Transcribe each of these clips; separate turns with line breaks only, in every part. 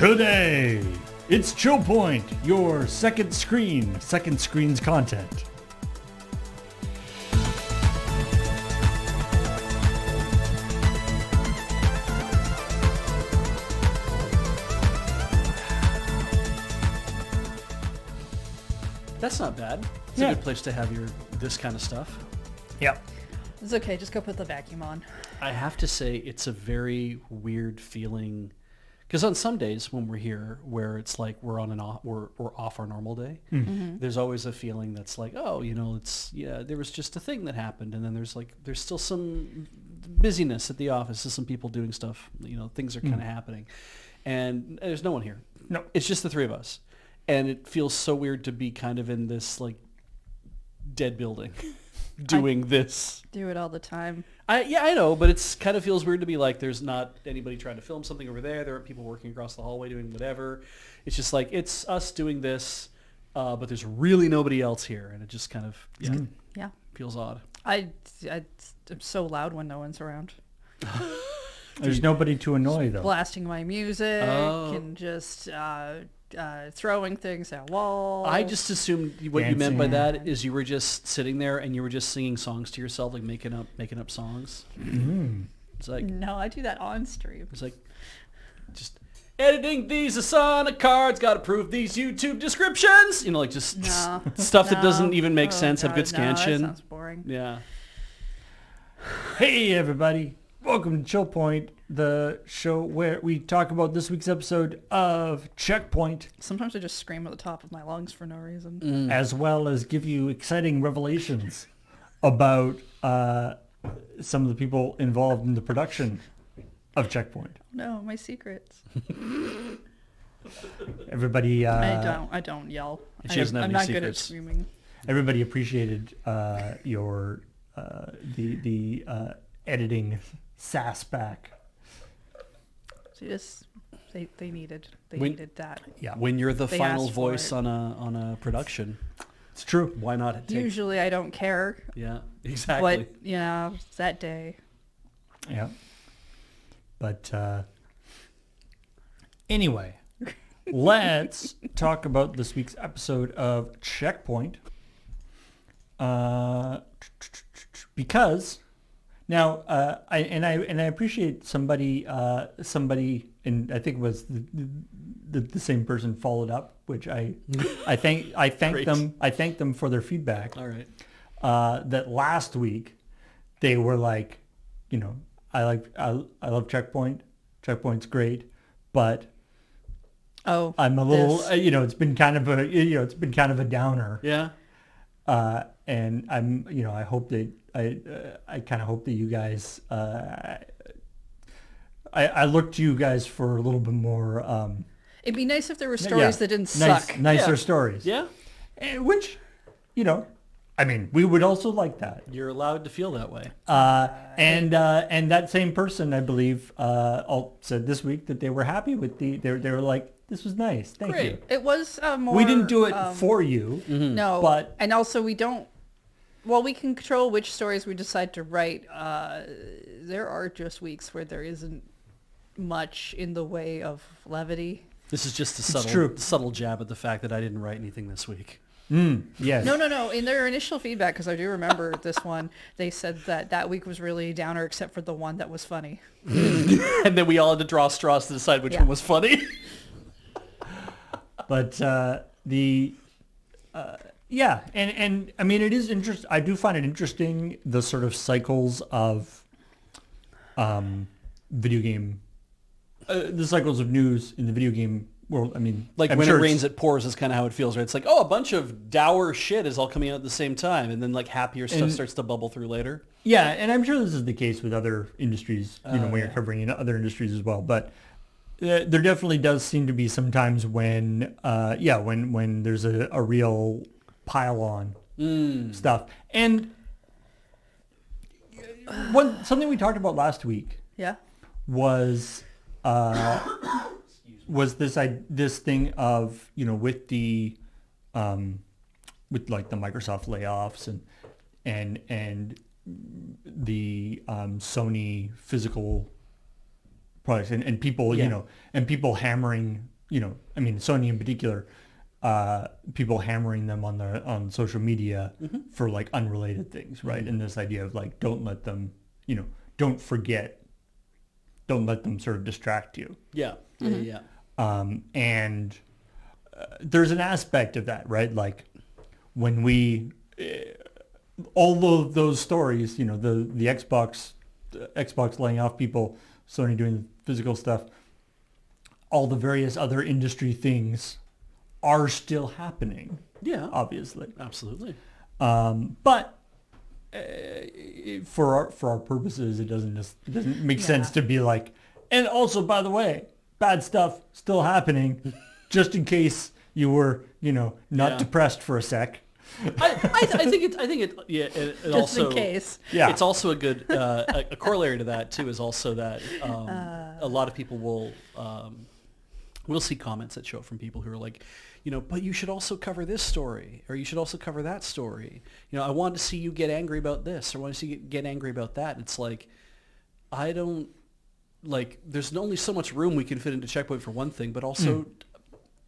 Today, it's ChillPoint, your second screen's content.
That's not bad. It's a good place to have this kind of stuff.
Yep.
It's okay, just go put the vacuum on.
I have to say it's a very weird feeling because on some days when we're here, where it's like we're off our normal day, there's always a feeling that's like, oh, there was just a thing that happened, and then there's still some busyness at the office, there's some people doing stuff, things are kind of happening, and there's no one here.
No,
it's just the three of us, and it feels so weird to be kind of in this like dead building. Doing this.
Do it all the time.
I know, but it's kind of feels weird to be like there's not anybody trying to film something over there. There aren't people working across the hallway doing whatever. It's just like it's us doing this, but there's really nobody else here, and it just kind of feels odd.
I'm so loud when no one's around.
There's nobody to annoy though.
Blasting my music and just throwing things at walls.
I just assumed what you meant by that is you were just sitting there and you were just singing songs to yourself, like making up songs. Mm-hmm. It's like
no, I do that on stream.
It's like just editing these Asana cards, got to prove these YouTube descriptions. Stuff that doesn't even make sense. Have good scansion.
That sounds boring.
Yeah.
Hey everybody, welcome to ChillPoint, the show where we talk about this week's episode of CheckPoint.
Sometimes I just scream at the top of my lungs for no reason.
As well as give you exciting revelations about some of the people involved in the production of CheckPoint.
No, my secrets.
Everybody...
I don't yell. I'm not good at screaming. Everybody
appreciated your the editing sass back.
They needed that.
Yeah. When you're the
They
final
asked for
voice
it.
on a production,
it's true.
Why not take?
Usually I don't care.
Yeah, exactly.
But that day.
Yeah. But anyway, let's talk about this week's episode of CheckPoint. Because now I appreciate somebody, and I think it was the same person followed up, which I thank them for their feedback.
All right.
That last week they were like, I love CheckPoint. CheckPoint's great, but I'm a little it's been kind of a downer.
Yeah.
And I'm I hope that I kind of hope that you guys I look to you guys for a little bit more
It'd be nice if there were stories that didn't suck.
Nicer stories.
Yeah.
Which I mean, we would also like that.
You're allowed to feel that way.
And that same person, I believe, said this week that they were happy with they were like, this was nice. Thank you.
It was more...
We didn't do it for you.
Mm-hmm.
No.
But...
And also we don't... Well, we can control which stories we decide to write. There are just weeks where there isn't much in the way of levity.
This is just a subtle jab at the fact that I didn't write anything this week.
Yes.
No. In their initial feedback, because I do remember this one, they said that week was really downer except for the one that was funny.
And then we all had to draw straws to decide which one was funny.
But and I mean, it is interesting. I do find it interesting, the sort of cycles of video game, the cycles of news in the video game world. I mean,
like when it rains, it pours is kind of how it feels, right? It's like, a bunch of dour shit is all coming out at the same time, and then like happier stuff starts to bubble through later.
Yeah, and I'm sure this is the case with other industries, when you're covering other industries as well. But there definitely does seem to be some times when, when there's a real pile on stuff. And something we talked about last week was this thing of, with the with like the Microsoft layoffs and the Sony physical products and people,
Yeah.
and people hammering, I mean, Sony in particular, people hammering them on social media for like unrelated things, right? And this idea of like, don't let them, don't forget, don't let them sort of distract you.
Yeah. Yeah.
And there's an aspect of that, right? Like when all of those stories, the Xbox laying off people, Sony doing physical stuff, all the various other industry things are still happening.
Yeah.
Obviously.
Absolutely.
But for our purposes, it doesn't make sense to be like, and also, by the way, bad stuff still happening, just in case you were, not depressed for a sec.
I think it yeah, it
Just
also,
in case.
Yeah.
it's also a good, a corollary to that too is also that a lot of people will see comments that show up from people who are like, but you should also cover this story, or you should also cover that story. I want to see you get angry about this, or I want to see you get angry about that. It's like, I don't, like, there's only so much room we can fit into ChillPoint for one thing, but also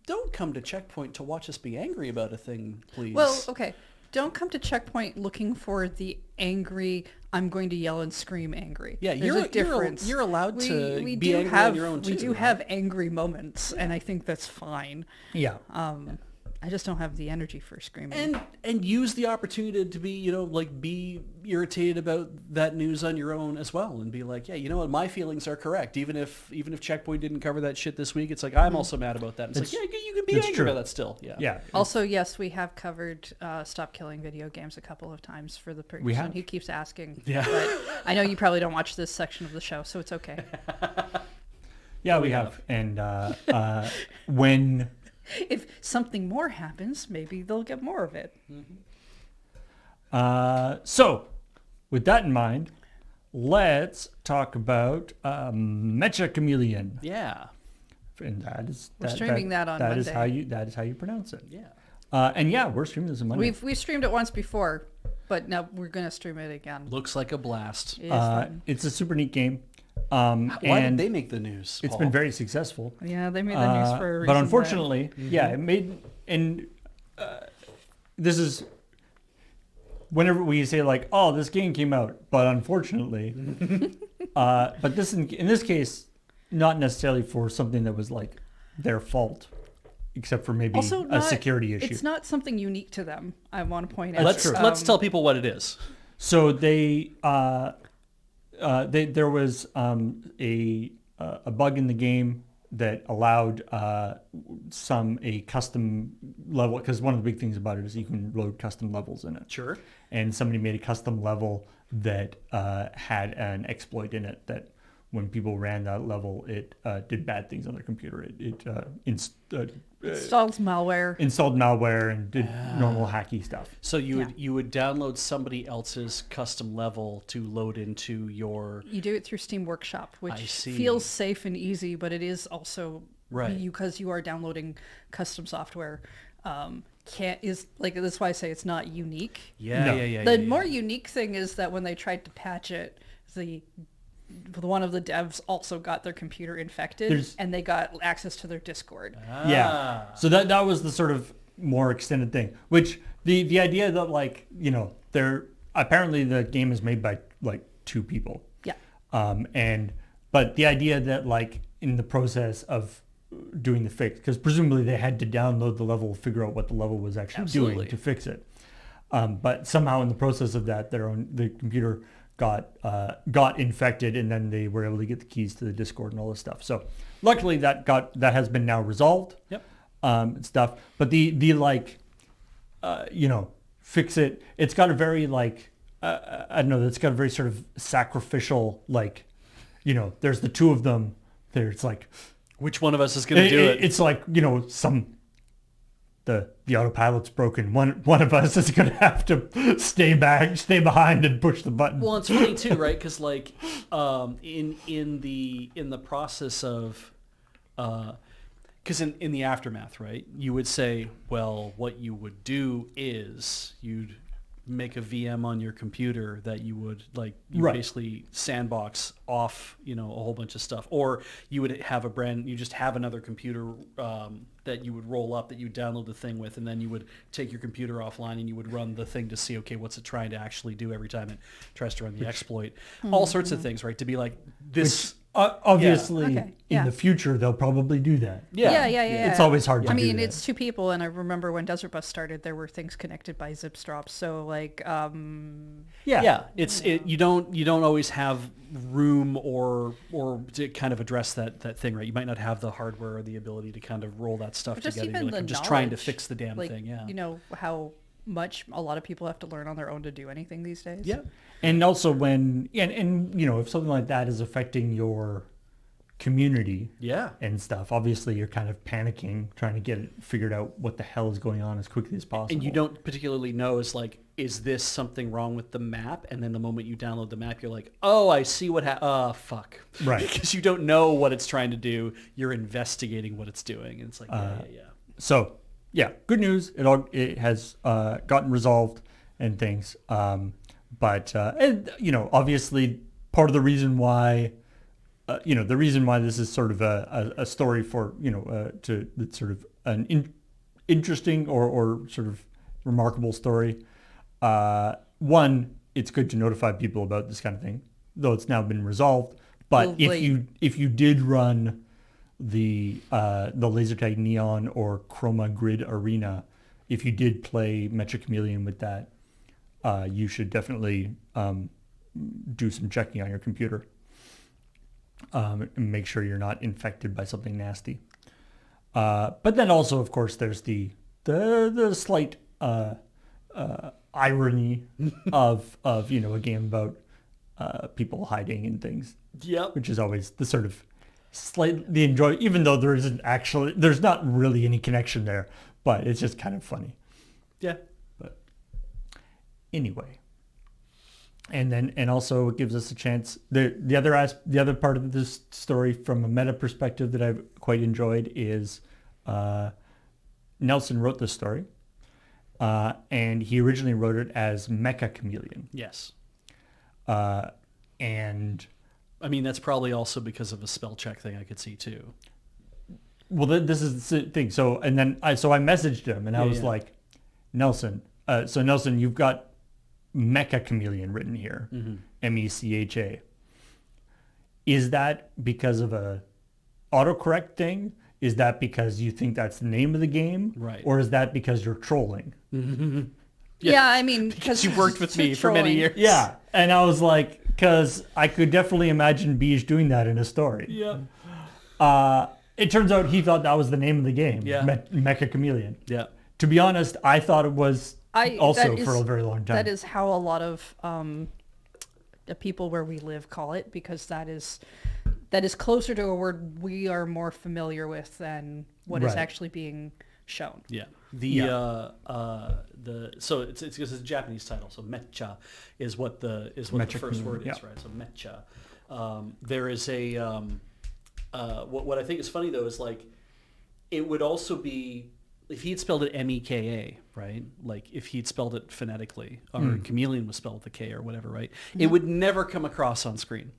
don't come to ChillPoint to watch us be angry about a thing, please.
Well, okay. Don't come to ChillPoint looking for the angry, I'm going to yell and scream angry.
Yeah,
There's a difference.
You're allowed to
we
be
do
angry
have,
on your own too.
We do have angry moments, and I think that's fine.
Yeah.
I just don't have the energy for screaming.
And use the opportunity to be, be irritated about that news on your own as well, and be like, yeah, you know what, my feelings are correct. Even if ChillPoint didn't cover that shit this week, it's like, I'm also mad about that. It's like, yeah, you can be angry
true.
about that still. Yeah.
Yeah.
Also, yes, we have covered Stop Killing Video Games a couple of times for the person
have.
who keeps asking.
Yeah.
But I know you probably don't watch this section of the show, so it's okay.
Yeah, we have. And when...
If something more happens, maybe they'll get more of it.
So, with that in mind, let's talk about Mecha Chameleon.
Yeah.
And that is
We're streaming that on
that is
Monday.
that is how you pronounce it.
Yeah.
And yeah, we're streaming this on Monday.
We've streamed it once before, but now we're going to stream it again.
Looks like a blast.
It is fun.
It's a super neat game.
Why
and
did they make the news?
it's
Paul?
been very successful.
Yeah, they made the news for a reason.
But unfortunately, yeah, it made, and this is whenever we say like, oh, this game came out, but unfortunately, but this in this case, not necessarily for something that was like their fault, except for maybe
Also,
a security issue.
It's not something unique to them, I want to point out.
Let's tell people what it is.
So there was a bug in the game that allowed a custom level, because one of the big things about it is you can load custom levels in it.
Sure.
And somebody made a custom level that had an exploit in it that when people ran that level, it did bad things on their computer. It
Installed malware
and did normal hacky stuff.
So you would download somebody else's custom level to load into your...
You do it through Steam Workshop,
I
which
see.
feels safe and easy, but it is also
Right.
because you are downloading custom software. That's why I say it's not unique.
Yeah,
No.
yeah.
The more unique thing is that when they tried to patch it, one of the devs also got their computer infected, and they got access to their Discord.
Yeah. So that was the sort of more extended thing, which the idea that like, they're apparently the game is made by like 2 people.
Yeah.
But the idea that like in the process of doing the fix, because presumably they had to download the level, figure out what the level was actually doing to fix it. But somehow in the process of that, the computer got infected, and then they were able to get the keys to the Discord and all this stuff. So luckily that has been now resolved.
Yep.
Stuff. But the like, fix it. It's got a very like, I don't know. It's got a very sort of sacrificial like, there's the 2 of them. There's like,
which one of us is going to do it?
It's like the autopilot's broken. One of us is going to have to stay behind and push the button.
Well, it's funny too, right? Because like in the process of because in the aftermath, right, you would say, well, what you would do is you'd make a VM on your computer that you would like you
Right.
basically sandbox off, a whole bunch of stuff, or you would have you just have another computer that you would roll up that you download the thing with, and then you would take your computer offline and you would run the thing to see, okay, what's it trying to actually do every time it tries to run the exploit, all sorts of things, right? To be like this.
Obviously,
Okay,
in
yeah.
the future, they'll probably do that.
Yeah.
It's always hard to
I
do
mean,
that.
it's two people, and I remember when Desert Bus started, there were things connected by zip drops. So like,
Yeah, you don't always have room or to kind of address that thing, right? You might not have the hardware or the ability to kind of roll that stuff
just
together.
even
You're like,
the
I'm just trying to
knowledge,
fix the damn
like,
thing. Yeah.
you know how much a lot of people have to learn on their own to do anything these days.
Yeah.
And also when, and if something like that is affecting your community
Yeah.
and stuff, obviously you're kind of panicking, trying to get it figured out what the hell is going on as quickly as possible.
And you don't particularly know is this something wrong with the map? And then the moment you download the map, you're like, oh, I see what fuck.
Right.
Because you don't know what it's trying to do. You're investigating what it's doing. And it's like, yeah.
So, yeah, good news. It has gotten resolved and things. But obviously part of the reason why, the reason why this is sort of a story for, that's sort of an interesting or sort of remarkable story. One, it's good to notify people about this kind of thing, though it's now been resolved. But
Well,
if you did run the laser tag neon or chroma grid arena, if you did play Mecha Chameleon with that, you should definitely do some checking on your computer and make sure you're not infected by something nasty. But then also, of course, there's the slight irony of a game about people hiding and things.
Yep.
Which is always the sort of slightly enjoy, even though there's not really any connection there, but it's just kind of funny.
Yeah.
But anyway, and also it gives us a chance. The other part of this story from a meta perspective that I've quite enjoyed is Nelson wrote this story, and he originally wrote it as Mecha Chameleon.
Yes.
And
I mean, that's probably also because of a spell check thing I could see too.
well, this is the thing. So I messaged him and I was like, Nelson. So Nelson, you've got Mecha Chameleon written here, MECHA. Is that because of a autocorrect thing? Is that because you think that's the name of the game?
Right.
Or is that because you're trolling?
Yeah, I mean,
Because you've worked with me for many years.
Yeah. And I was like, because I could definitely imagine Beige doing that in a story.
Yeah.
It turns out he thought that was the name of the game,
Yeah.
Mecha Chameleon.
Yeah.
To be honest, I thought it was also for a very long time.
That is how a lot of the people where we live call it, because that is closer to a word we are more familiar with than what is
Right.
actually being shown.
Yeah. So it's because it's a Japanese title. So mecha is what the
Mecha
first word
Chameleon,
is, right? So mecha. There is a what I think is funny though is like it would also be if he had spelled it MEKA, right? Like if he'd spelled it phonetically or chameleon was spelled with a K or whatever, right? It would never come across on screen.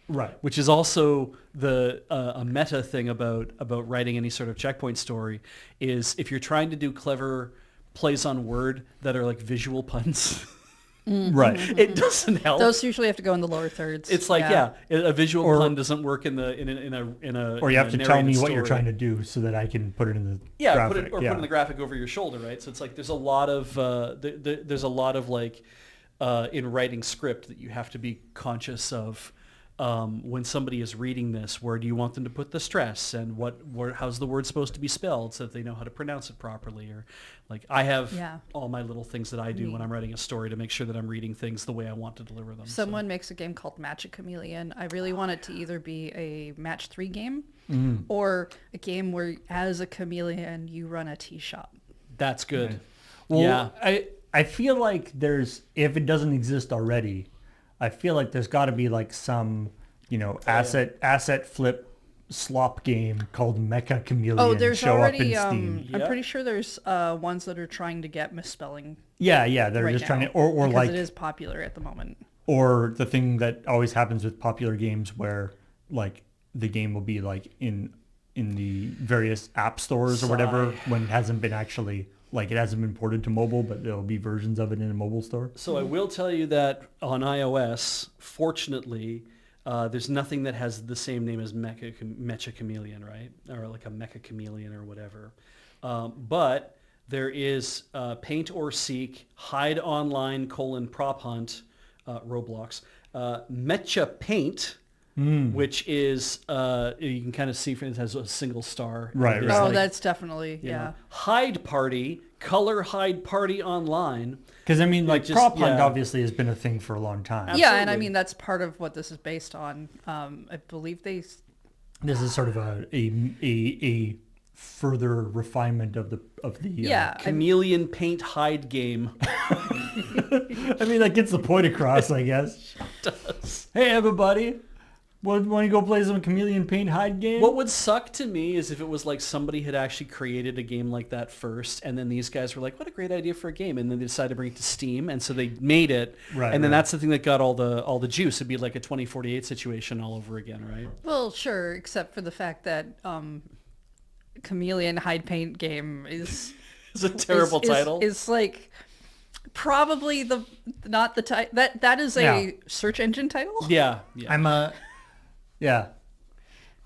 Right.
Which is also a meta thing about writing any sort of checkpoint story is if you're trying to do clever plays on word that are like visual puns,
Right.
it doesn't help.
Those usually have to go in the lower thirds.
It's like a visual pun doesn't work in a
Or you have to tell me what you're
story.
trying to do so that I can put it in the
Put
graphic.
it in the graphic over your shoulder, right? So it's like there's a lot of like in writing script that you have to be conscious of. When somebody is reading this, where do you want them to put the stress, and how's the word supposed to be spelled so that they know how to pronounce it properly? Or like I have all my little things that I do when I'm writing a story to make sure that I'm reading things the way I want to deliver them.
Someone makes a game called Match a Chameleon. I really want it to either be a match 3 game or a game where as a chameleon you run a tea shop.
That's good.
Well,
Yeah.
I feel like if it doesn't exist already, I feel like there's got to be like some, asset flip slop game called Mecha Chameleon.
Oh, there's
show
already.
up in Steam.
I'm pretty sure there's ones that are trying to get misspelling
Yeah. They're
right
just
now,
trying to, or
because
like,
it is popular at the moment.
or the thing that always happens with popular games where like the game will be like in the various app stores or whatever when it hasn't been actually, like it hasn't been ported to mobile, but there'll be versions of it in a mobile store.
So I will tell you that on iOS, fortunately, there's nothing that has the same name as Mecha Chameleon, right? Or like a Mecha Chameleon or whatever. But there is Paint or Seek, Hide Online, Prop Hunt, Roblox, Mecha Paint, which is, you can kind of see it has a single star.
Right,
There's
right.
Oh,
like,
that's definitely,
you
yeah.
know, Hide Party, Color Hide Party Online.
Because I mean, like
just-
prop hunt
yeah.
obviously has been a thing for a long time.
Yeah, and I
Absolutely.
mean, that's part of what this is based on. I believe
This is sort of a further refinement of the
yeah.
Chameleon Paint Hide game.
I mean, that gets the point across, I guess.
does.
Hey, everybody. Want to go play some Chameleon Paint Hide game?
What would suck to me is if it was like somebody had actually created a game like that first, and then these guys were like, what a great idea for a game, and then they decided to bring it to Steam, and so they made it,
Right,
and then
right.
that's the thing that got all the juice. It'd be like a 2048 situation all over again, right?
Well, sure, except for the fact that Chameleon Hide Paint game is
It's a terrible title.
Is like probably not the title. That is a
Yeah.
search engine title.
yeah.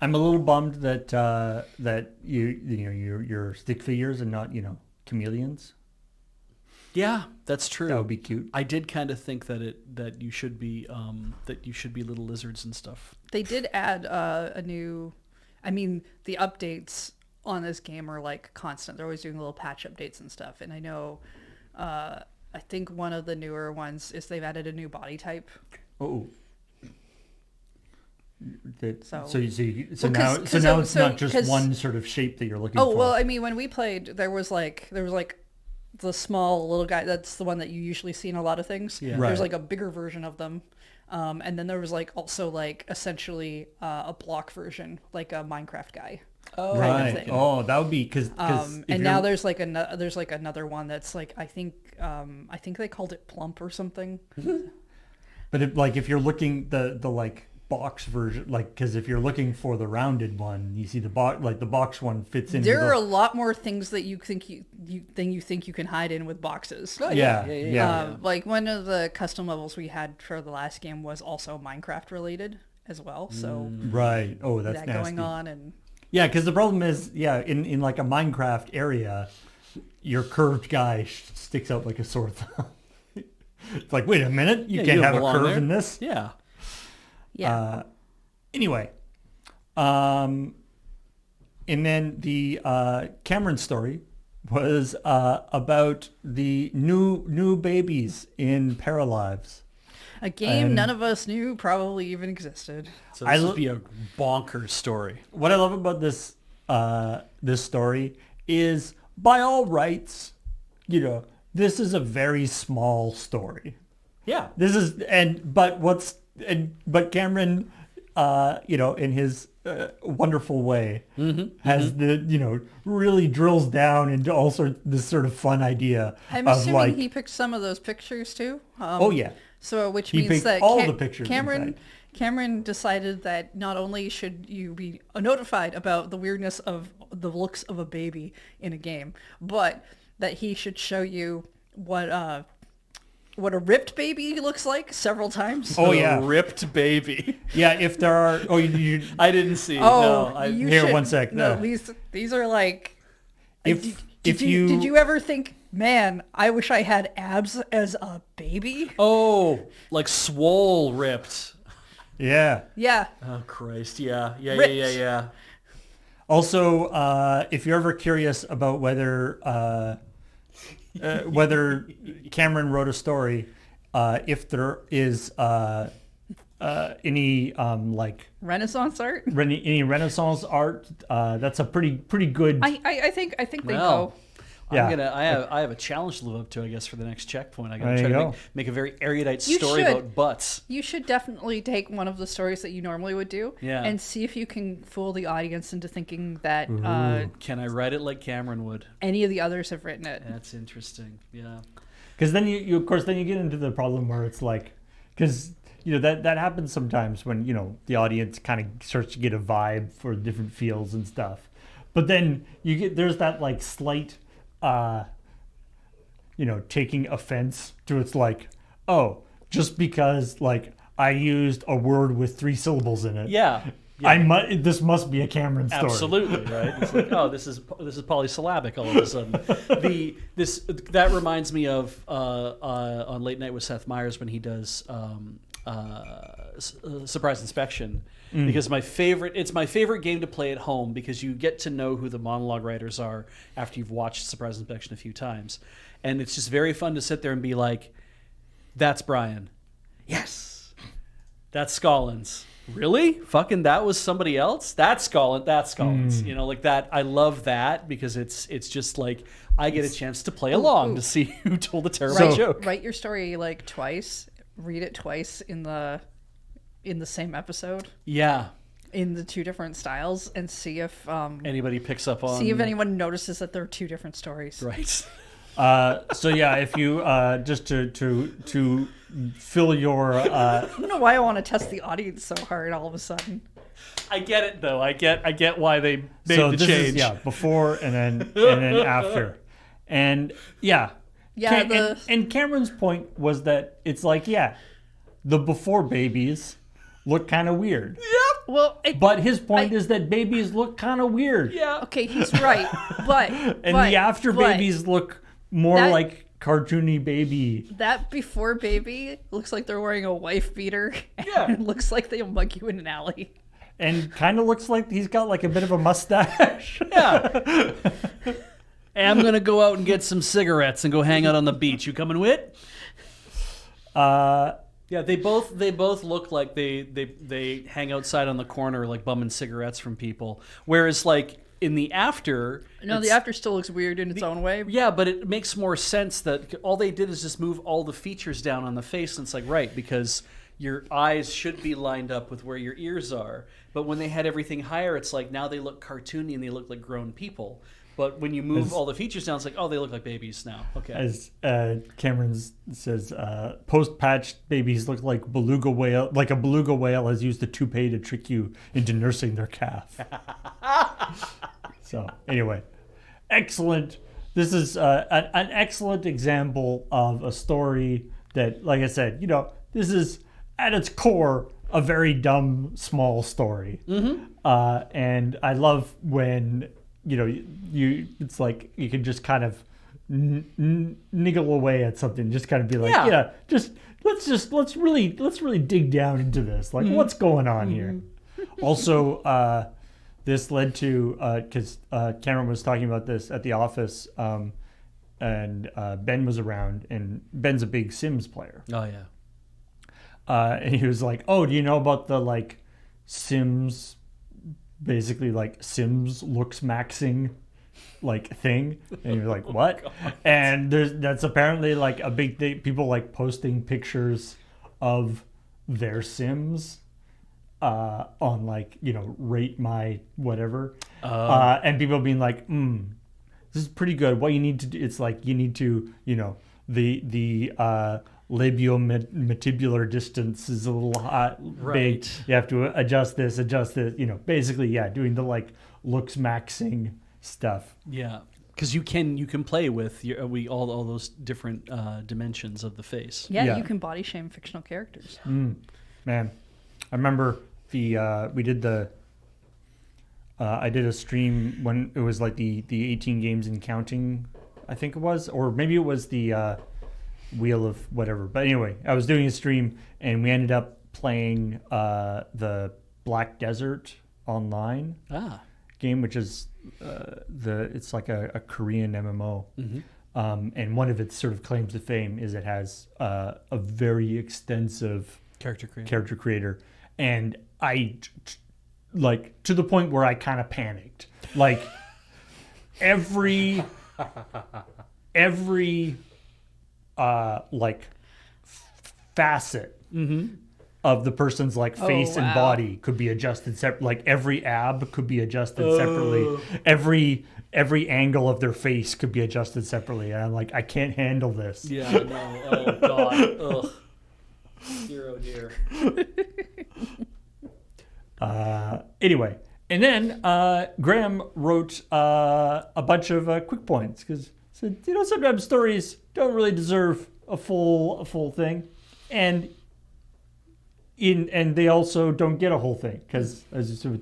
I'm a little bummed that that you're stick figures and not chameleons.
Yeah, that's true.
That would be cute.
I did kind of think that you should be little lizards and stuff.
They did add a new. I mean, the updates on this game are like constant. They're always doing little patch updates and stuff. And I know, I think one of the newer ones is they've added a new body type.
Oh.
So-
So
Well,
now
'cause-
it's not
so-
just
'cause-
one sort of shape that you're looking
Oh
for.
well, I mean, when we played, there was like the small little guy. That's the one that you usually see in a lot of things.
Yeah.
Right.
There's like a bigger version of them, and then there was like also like essentially a block version, like a Minecraft guy.
Oh,
kind of
Right.
thing.
Oh, that would be because
And now there's like another one that's like I think they called it Plump or something.
But if you're looking the like box version, like because if you're looking for the rounded one, you see the box, like the box one fits in.
There are a lot more things that you think you can hide in with boxes.
Oh,
Yeah.
Like one of the custom levels we had for the last game was also Minecraft related as well. So
Right. Oh, that's
that
nasty.
going on and
Yeah, because the problem is, in like a Minecraft area, your curved guy sticks out like a sore thumb. It's like, wait a minute, you
Yeah,
can't
you
have a
belong
curve
there.
in this.
Yeah.
yeah.
Anyway, and then the Cameron story was about the new babies in Paralives.
A game none of us knew probably even existed.
So
I
this
lo-
would be a bonkers story.
What I love about this this story is, by all rights, this is a very small story.
Yeah.
This is but Cameron, in his wonderful way, has the really drills down into all sorts this sort of fun idea
I'm
of
assuming
like,
he picked some of those pictures too.
oh yeah,
So which
He
means
picked
that
all the pictures, in
Cameron
fact.
Cameron decided that not only should you be notified about the weirdness of the looks of a baby in a game, but that he should show you what a ripped baby looks like several times.
Oh,
A
yeah.
ripped baby.
yeah. If there are, you
I didn't see.
Oh,
no,
you
Here,
should,
one sec,
No,
no.
these are like.
if
Did you ever think, man, I wish I had abs as a baby?
Oh, like swole ripped.
yeah.
Yeah.
Oh Christ! Yeah.
Ripped.
Also, if you're ever curious about whether Cameron wrote a story, if there is any like
Renaissance art.
any Renaissance art, that's a pretty good.
I think they
Well,
go.
Yeah.
I have a challenge to live up to, I guess, for the next checkpoint. I got
There
to
you
try to
go.
make a very erudite
You
story
should.
about butts.
You should definitely take one of the stories that you normally would do
Yeah.
and see if you can fool the audience into thinking that
Can I write it like Cameron would?
any of the others have written it.
That's interesting. Yeah.
Because then you of course then you get into the problem where it's like, because that happens sometimes when the audience kind of starts to get a vibe for different feels and stuff, but then there's that like slight taking offense to, it's like, oh, just because like I used a word with 3 syllables in it,
Yeah.
this must be a Cameron story.
Absolutely, right? It's like, oh, this is polysyllabic all of a sudden. That reminds me of on Late Night with Seth Meyers when he does Surprise Inspection, because it's my favorite game to play at home, because you get to know who the monologue writers are after you've watched Surprise Inspection a few times, and it's just very fun to sit there and be like, "That's Brian, yes, that's Scollins." Really? Fucking that was somebody else? That's Scollins. Like that. I love that because it's just like I get a chance to play along to see who told the terrible joke.
Write your story like twice. Read it twice in the same episode.
Yeah.
In the 2 different styles, and see if
anybody picks up on.
See if anyone notices that there are 2 different stories.
Right.
So yeah, if you just to fill your
I don't know why I want to test the audience so hard all of a sudden.
I get it though. I get why they made
so
the
this
change.
Is, before and then after, and and Cameron's point was that it's like the before babies look kind of weird.
Yep. Well,
but his point is that babies look kind of weird.
Yeah.
Okay, he's right. But
the after babies look more like cartoony baby.
That before baby looks like they're wearing a wife beater. And it looks like they'll mug you in an alley.
And kind of looks like he's got like a bit of a mustache.
Yeah. I'm gonna go out and get some cigarettes and go hang out on the beach. You coming with? Yeah, they both look like they hang outside on the corner like bumming cigarettes from people. Whereas like in the after,
the after still looks weird in its own way.
Yeah, but it makes more sense that all they did is just move all the features down on the face, and it's like, right, because your eyes should be lined up with where your ears are. But when they had everything higher, it's like now they look cartoony and they look like grown people. But when you move all the features down, it's like, oh, they look like babies now. Okay.
As Cameron says, post-patched babies look like beluga whale. Like a beluga whale has used a toupee to trick you into nursing their calf. So anyway, excellent. This is an excellent example of a story that, like I said, this is at its core a very dumb, small story. Mm-hmm. And I love when it's like you can just kind of niggle away at something, just kind of be like, let's really dig down into this. Like, what's going on here? Also, this led to because Cameron was talking about this at the office, and Ben was around, and Ben's a big Sims player.
Oh yeah.
And he was like, "Oh, do you know about the like Sims?" Basically like Sims looks maxing like thing, and you're like, what? And that's apparently like a big thing. People like posting pictures of their Sims on like rate my whatever, and people being like, this is pretty good. What you need to do, it's like you need to the labiomandibular distance is a little big. You have to adjust this. Basically, doing the like looks maxing stuff.
Yeah, because you can play with all those different dimensions of the face.
Yeah, you can body shame fictional characters.
Man, I remember we did I did a stream when it was like the 18 games and counting, I think it was, or maybe it was the Wheel of whatever. But anyway, I was doing a stream and we ended up playing the Black Desert online game, which is it's like a Korean MMO. Mm-hmm. And one of its sort of claims to fame is it has a very extensive character creator. And I like to the point where I kind of panicked. Like every like facet of the person's like face and
wow.
body could be adjusted separate. Like every ab could be adjusted separately. Every angle of their face could be adjusted separately. And I'm like, I can't handle this.
Yeah, no. Oh, God. Ugh. Dear, oh, dear.
Anyway, and then Graham wrote a bunch of quick points because said, sometimes stories don't really deserve a full thing, and they also don't get a whole thing because, as you said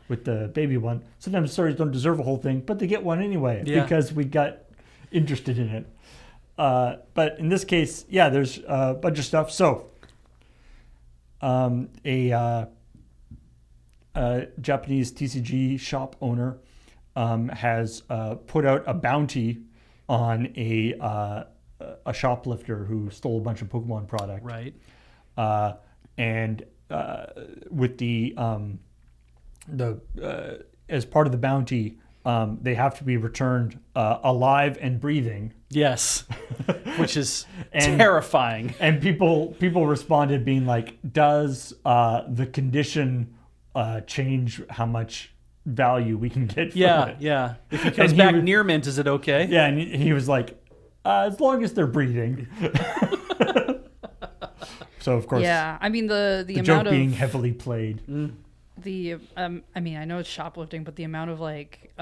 with the baby one, sometimes stories don't deserve a whole thing, but they get one anyway because we got interested in it. But in this case, there's a bunch of stuff. So, a Japanese TCG shop owner has put out a bounty on a shoplifter who stole a bunch of Pokemon product.
Right.
And with the as part of the bounty, they have to be returned alive and breathing.
Yes. Which is terrifying.
And people responded being like, does the condition change how much value we can get from it?
Yeah. If he comes back near mint, is it okay?
Yeah, and he was like, as long as they're breathing. So of course,
I mean the
joke
amount
being
of
heavily played.
I mean I know it's shoplifting, but the amount of like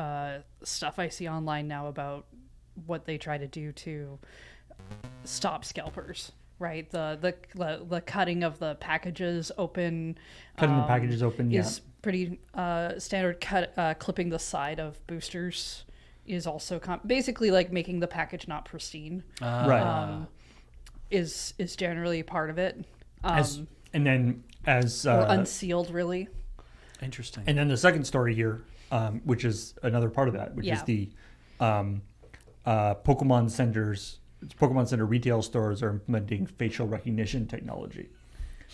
stuff I see online now about what they try to do to stop scalpers. Right, the cutting of the packages open.
Cutting the packages open,
is pretty standard. Clipping the side of boosters is also basically like making the package not pristine.
Right,
is generally part of it.
or
unsealed, really.
Interesting.
And then the second story here, which is another part of that, which is the Pokemon Center retail stores are implementing facial recognition technology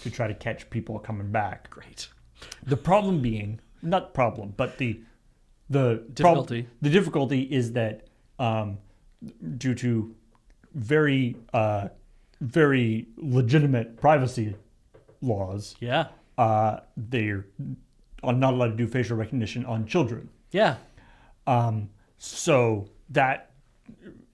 to try to catch people coming back.
Great.
The problem being, not problem, but the
difficulty.
The difficulty is that due to very legitimate privacy laws, they're not allowed to do facial recognition on children.
Yeah.
So that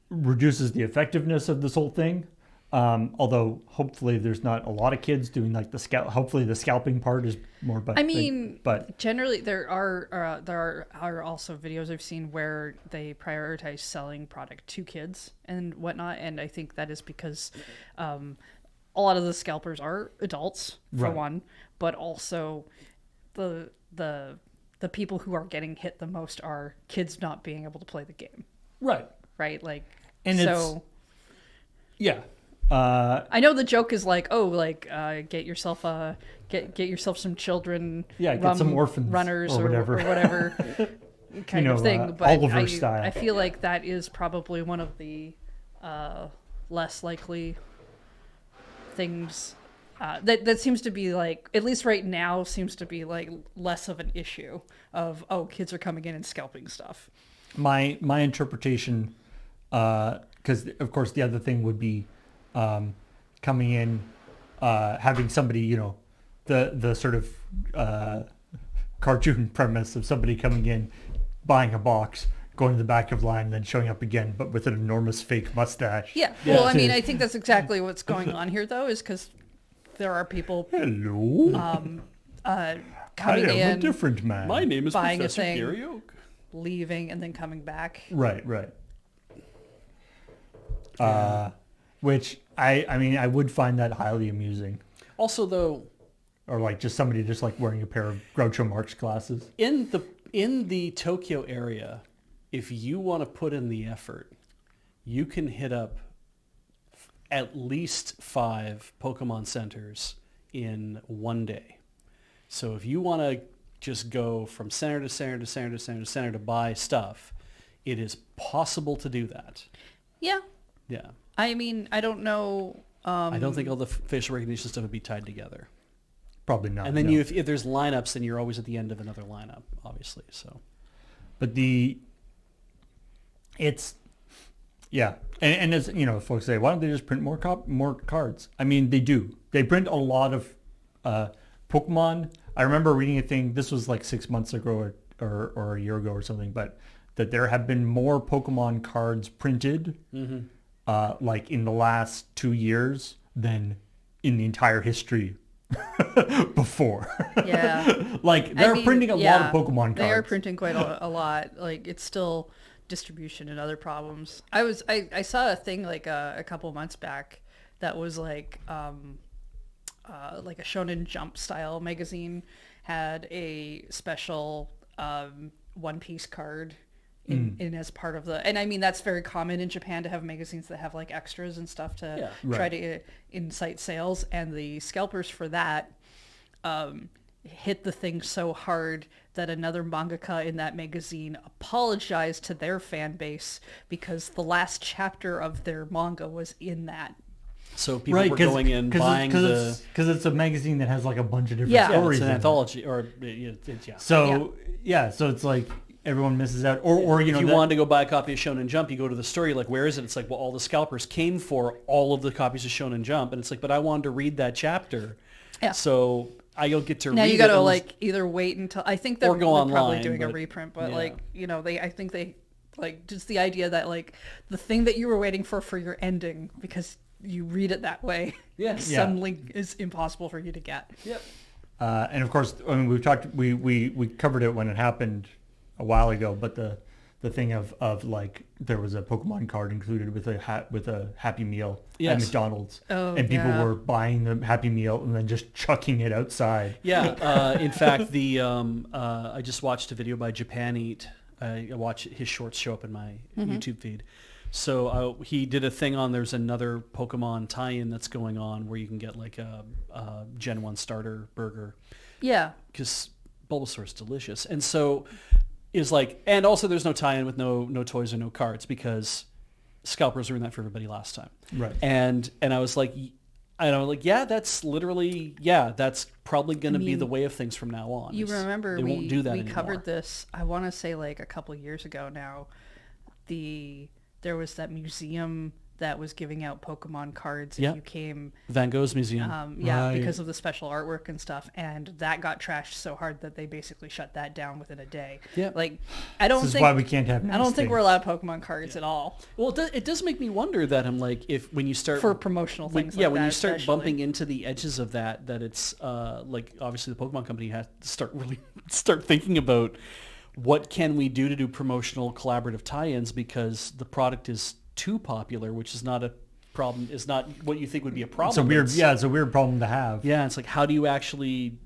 reduces the effectiveness of this whole thing. Although hopefully there's not a lot of kids doing like the scalp. Hopefully the scalping part is more. But
generally there are also videos I've seen where they prioritize selling product to kids and whatnot, and I think that is because a lot of the scalpers are adults for one, but also the people who are getting hit the most are kids not being able to play the game. Right, like,
and
so. I know the joke is like, get yourself some children,
get some orphans
runners
or whatever,
kind of thing. But
Oliver style.
I feel like that is probably one of the less likely things. That seems to be like, at least right now, seems to be like less of an issue of kids are coming in and scalping stuff.
My interpretation, because of course the other thing would be coming in, having somebody, the sort of cartoon premise of somebody coming in, buying a box, going to the back of the line, and then showing up again, but with an enormous fake mustache.
Yeah. Well, I mean, I think that's exactly what's going on here, though, is because there are people.
Hello.
Coming
I am
in,
a different man.
My name is
buying
Professor
a thing,
Gary Oak.
leaving, and then coming back.
Right. Which I would find that highly amusing.
Also, though,
or like just somebody just like wearing a pair of Groucho Marx glasses.
in the Tokyo area, if you want to put in the effort, you can hit up at least 5 Pokemon centers in one day. So if you want to just go from center to center to center to center to center to buy stuff, it is possible to do that.
Yeah.
Yeah.
I mean, I don't know.
I don't think all the facial recognition stuff would be tied together.
Probably not.
And then
no.
if there's lineups, then you're always at the end of another lineup, obviously. So,
but and as folks say, why don't they just print more cards? I mean, they do. They print a lot of Pokemon. I remember reading a thing. This was like 6 months ago or a year ago or something, but that there have been more Pokemon cards printed, like in the last 2 years than in the entire history before.
Yeah.
Like they're printing a lot of Pokemon cards.
They are printing quite a lot. Like it's still distribution and other problems. I saw a thing like a couple months back that was like a Shonen Jump style magazine had a special One Piece card in as part of the, and I mean that's very common in Japan to have magazines that have like extras and stuff to try to incite sales, and the scalpers for that hit the thing so hard that another mangaka in that magazine apologized to their fan base because the last chapter of their manga was in that.
So people were going in buying
because it's a magazine that has like a bunch of different stories.
It's an anthology, or
So so it's like everyone misses out, or
if you wanted to go buy a copy of Shonen Jump, you go to the store, you're like, where is it? It's like, well, all the scalpers came for all of the copies of Shonen Jump, and it's like, but I wanted to read that chapter, so I don't get to read it.
Now you got to like either wait until, I think they're
online,
probably doing a reprint, but like, I think they like just the idea that like the thing that you were waiting for your ending because you read it that way, suddenly is impossible for you to get.
Yep.
And of course, I mean, we covered it when it happened a while ago, but the thing of like there was a Pokemon card included with a Happy Meal at McDonald's, and people were buying the Happy Meal and then just chucking it outside.
Yeah. In fact, I just watched a video by Japan Eat. I watch his shorts show up in my YouTube feed. So he did a thing on, there's another Pokemon tie-in that's going on where you can get like a Gen 1 starter burger.
Yeah.
Because Bulbasaur's delicious. And so is like, and also there's no tie-in with no toys or no cards because scalpers ruined that for everybody last time.
Right.
And I was like, that's literally, that's probably going to be the way of things from now on.
You remember
they won't do that
we
anymore.
Covered this, I want to say like a couple years ago now. There was that museum that was giving out Pokemon cards if you came.
Van Gogh's museum.
Because of the special artwork and stuff, and that got trashed so hard that they basically shut that down within a day.
Yeah.
Like, I don't
This
think
is why we can't have.
I don't think we're allowed Pokemon cards at all.
Well, it does make me wonder that I'm like, when you start
for promotional things.
when
that,
you start
especially.
bumping into the edges of that it's like obviously the Pokemon company has to start thinking about what can we do to do promotional collaborative tie-ins because the product is too popular, which is not a problem. Is not what you think would be a problem.
It's a weird problem to have.
Yeah, it's like how do you actually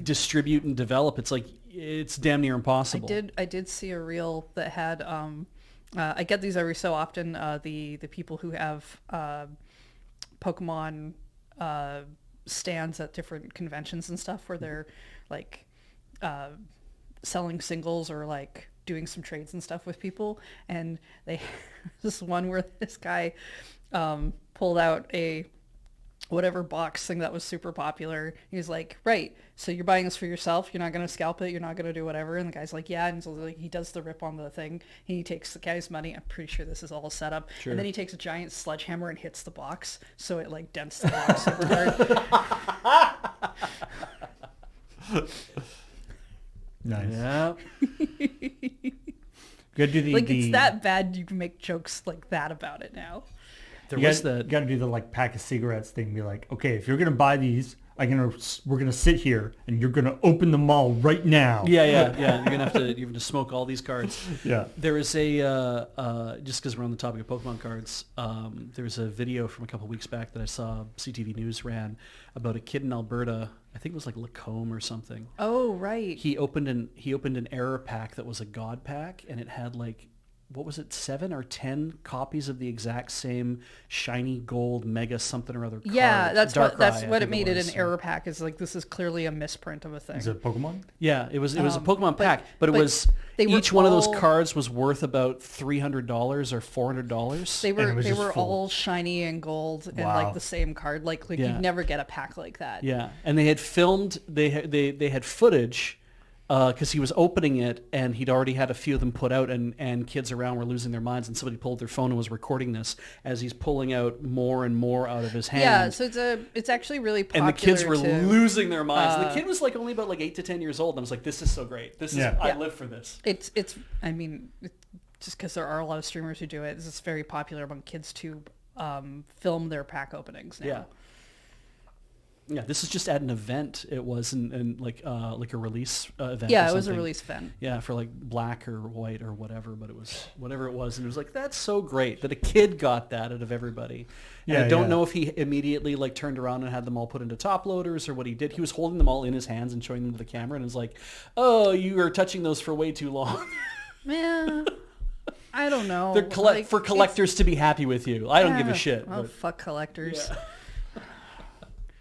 distribute and develop? It's like it's damn near impossible.
I did see a reel that had I get these every so often. The people who have Pokemon stands at different conventions and stuff where they're like selling singles or like doing some trades and stuff with people, and they this one where this guy pulled out a whatever box thing that was super popular. He's like, right, so you're buying this for yourself, you're not going to scalp it, you're not going to do whatever, and the guy's like, yeah, and so like, he does the rip on the thing, he takes the guy's money, I'm pretty sure this is all set up, and then he takes a giant sledgehammer and hits the box so it like dents the box super hard.
Nice.
Yeah.
Gotta do
it's that bad you can make jokes like that about it now.
There
you
was
gotta,
that.
Got to do the like pack of cigarettes thing. Be like, okay, if you're gonna buy these, we're gonna sit here and you're gonna open them all right now.
Yeah. You're gonna have to smoke all these cards.
Yeah.
There is a just because we're on the topic of Pokemon cards. There's a video from a couple weeks back that I saw CTV News ran about a kid in Alberta. I think it was like Lacombe or something.
Oh right.
He opened an error pack that was a God pack, and it had like, what was it, 7 or 10 copies of the exact same shiny gold mega something or other card.
Yeah, that's
Darkrai,
what it made it an error pack, is like, this is clearly a misprint of a thing.
Is it Pokemon?
Yeah, it was a Pokemon pack, but each one of those cards was worth about $300 or $400.
They were all shiny and gold and like the same card. Like you'd never get a pack like that.
Yeah, and they had filmed, they had footage because he was opening it and he'd already had a few of them put out, and kids around were losing their minds, and somebody pulled their phone and was recording this as he's pulling out more and more out of his hand.
Yeah, so it's actually really popular.
And the kids were losing their minds. And the kid was like only about like 8 to 10 years old, and I was like, this is so great. I live for this.
It's I mean, just because there are a lot of streamers who do it, it's very popular among kids to film their pack openings now.
Yeah, this is just at an event. It was and like a release event.
Yeah, it was a release event.
Yeah, for like black or white or whatever, but it was whatever it was, and it was like, that's so great that a kid got that out of everybody. And I don't know if he immediately like turned around and had them all put into top loaders or what he did. He was holding them all in his hands and showing them to the camera, and was like, "Oh, you are touching those for way too long."
Yeah. I don't know.
They're for collectors to be happy with you. I don't give a shit.
Oh, fuck collectors.
Yeah.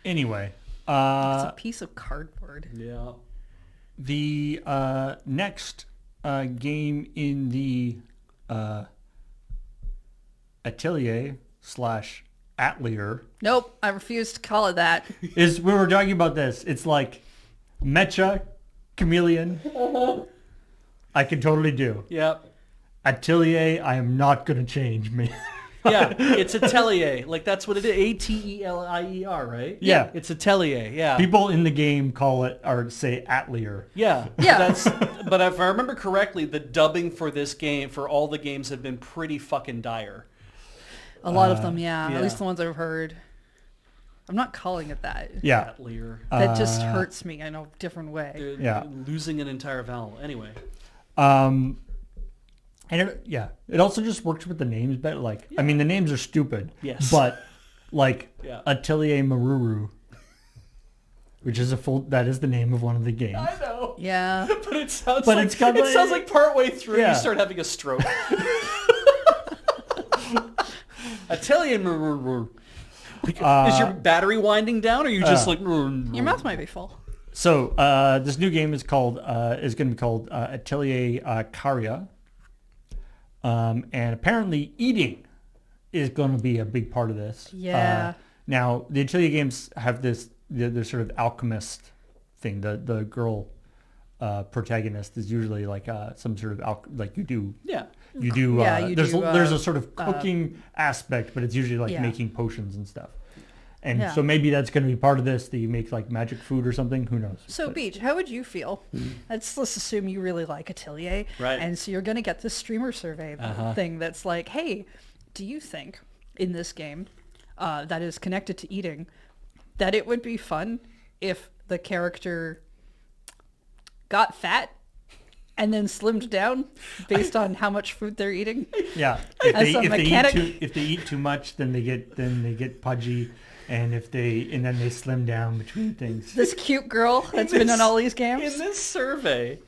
Anyway,
it's a piece of cardboard.
Yeah.
The next game in the Atelier / Atelier
Nope, I refuse to call it that.
is, we were talking about this. It's like Mecha, Chameleon. I can totally do.
Yep.
Atelier, I am not going to change, man.
Yeah, it's Atelier. Like, that's what it is. Atelier, right?
Yeah.
It's Atelier, yeah.
People in the game call it, or say Atelier.
Yeah.
Yeah.
But if I remember correctly, the dubbing for this game, for all the games, have been pretty fucking dire.
A lot of them, yeah.
yeah.
At least the ones I've heard. I'm not calling it that.
Yeah.
Atelier.
That just hurts me in a different way.
They're losing an entire vowel. Anyway.
And it also just works with the names better. Like, I mean, the names are stupid.
Yes.
But like
Yeah.
Atelier Maruru, which is that is the name of one of the games.
I know.
Yeah.
But it sounds
But
like,
it's got
it sounds like partway through
Yeah.
you start having a stroke. Atelier. Like, is your battery winding down, or are you just like...
Your mouth might be full.
So this new game is going to be called Atelier Caria. And apparently eating is going to be a big part of this.
Yeah.
Now, the Atelier games have this, the sort of alchemist thing. The girl protagonist is usually like some sort of, like you do.
Yeah.
You do,
Yeah,
there's a sort of cooking aspect, but it's usually like making potions and stuff. And so maybe that's going to be part of this, that you make like magic food or something. Who knows?
So, Beach, how would you feel? Let's assume you really like Atelier.
Right.
And so you're going to get this streamer survey thing that's like, hey, do you think in this game that is connected to eating that it would be fun if the character got fat and then slimmed down based on how much food they're eating?
Yeah. If they eat too much, then they get pudgy. And then they slim down between things.
This cute girl that's been in all these games?
In this survey,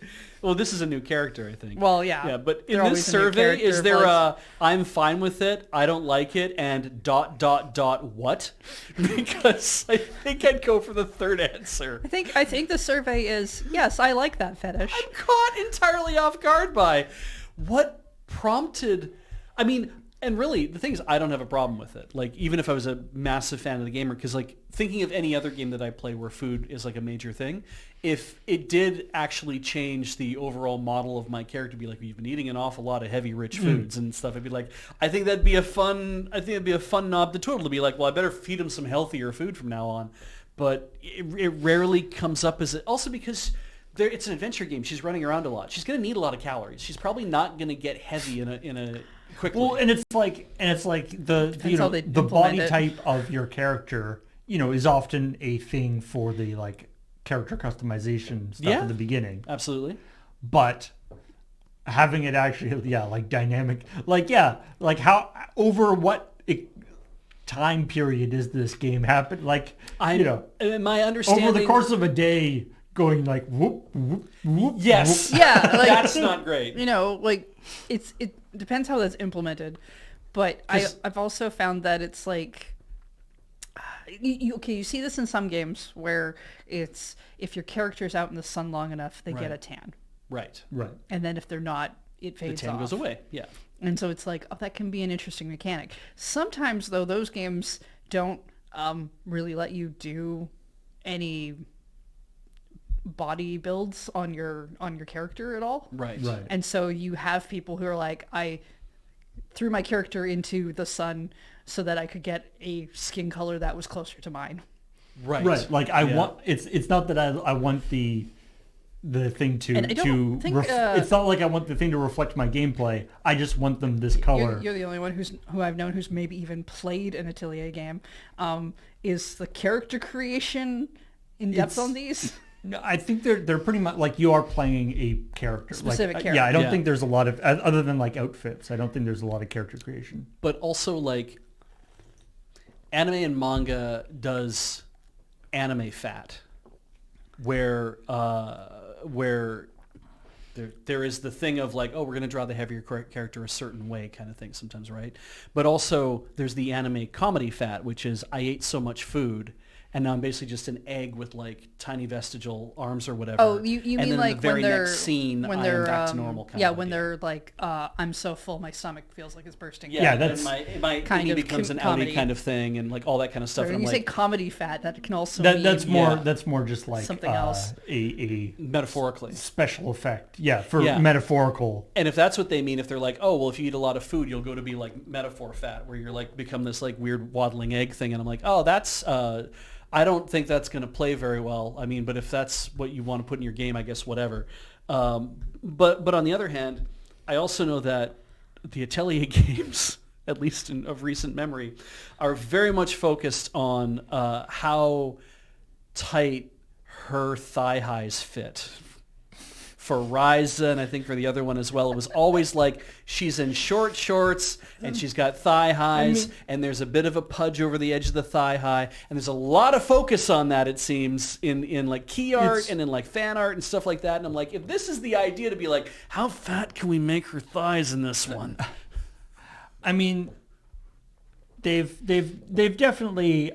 well, this is a new character, I think.
Well, yeah.
Yeah, but in
They're
this
always a new
survey, is there
character,
I'm fine with it, I don't like it, and ... what? Because I think I'd go for the third answer.
I think the survey is, yes, I like that fetish.
I'm caught entirely off guard by what prompted... I mean... And really, the thing is, I don't have a problem with it. Like, even if I was a massive fan of the gamer, because, like, thinking of any other game that I play where food is, like, a major thing, if it did actually change the overall model of my character, be like, you've been eating an awful lot of heavy, rich foods and stuff, I'd be like, I think it'd be a fun knob to twiddle to be like, well, I better feed him some healthier food from now on. But it rarely comes up as it, also because... it's an adventure game. She's running around a lot. She's going to need a lot of calories. She's probably not going to get heavy in a quickly.
Well, and it's like the body type of your character, is often a thing for the like character customization stuff at the beginning.
Absolutely.
But having it actually, like dynamic, like how over what time period is this game happen? Like,
my understanding
over the course of a day. Going like whoop whoop whoop.
Yes.
Whoop.
Yeah, like,
that's not great.
Like it depends how that's implemented, but I've also found that it's like you see this in some games where it's if your character's out in the sun long enough, they get a tan.
Right.
And then if they're not, it fades
off. The tan goes away. Yeah.
And so it's like, that can be an interesting mechanic. Sometimes though, those games don't really let you do any body builds on your character at all.
Right.
Right.
And so you have people who are like, I threw my character into the sun so that I could get a skin color that was closer to mine.
Right.
Right. Like I want it's not that I want the thing to
And I don't think,
it's not like I want the thing to reflect my gameplay. I just want them this color.
You're the only one who I've known who's maybe even played an Atelier game. Is the character creation in depth on these?
No, I think they're pretty much like you are playing a character.
Specific
like,
character.
Yeah, I don't
Yeah.
think there's a lot of other than like outfits. I don't think there's a lot of character creation.
But also like anime and manga does anime fat, where there is the thing of like, oh, we're going to draw the heavier character a certain way kind of thing sometimes, right? But also there's the anime comedy fat, which is I ate so much food and now I'm basically just an egg with like tiny vestigial arms or whatever.
Oh, you
and
mean
then
like
in the very
when they're
next scene,
when
I
they're
am back to normal kind
yeah,
of
when
idea.
they're like I'm so full my stomach feels like it's bursting.
Yeah,
then
that's
my
kind
innie
of
becomes an
comedy.
outie kind of thing and like all that kind of stuff.
When
And
you
I'm
say
like,
comedy fat, that can also
that's
mean
more
Yeah.
that's more just like
Something else.
a
metaphorically.
special effect. Yeah, for
Yeah.
metaphorical.
And if that's what they mean, if they're like, oh, well, if you eat a lot of food, you'll go to be like metaphor fat, where you're like become this like weird waddling egg thing. And I'm like, oh, that's, I don't think that's going to play very well. I mean, but if that's what you want to put in your game, I guess whatever. But on the other hand, I also know that the Atelier games, at least of recent memory, are very much focused on how tight her thigh highs fit. For Ryza, and I think for the other one as well, it was always like she's in short shorts and she's got thigh highs and there's a bit of a pudge over the edge of the thigh high, and there's a lot of focus on that, it seems, in like key art and in like fan art and stuff like that. And I'm like, if this is the idea to be like, how fat can we make her thighs in this one?
I mean, they've definitely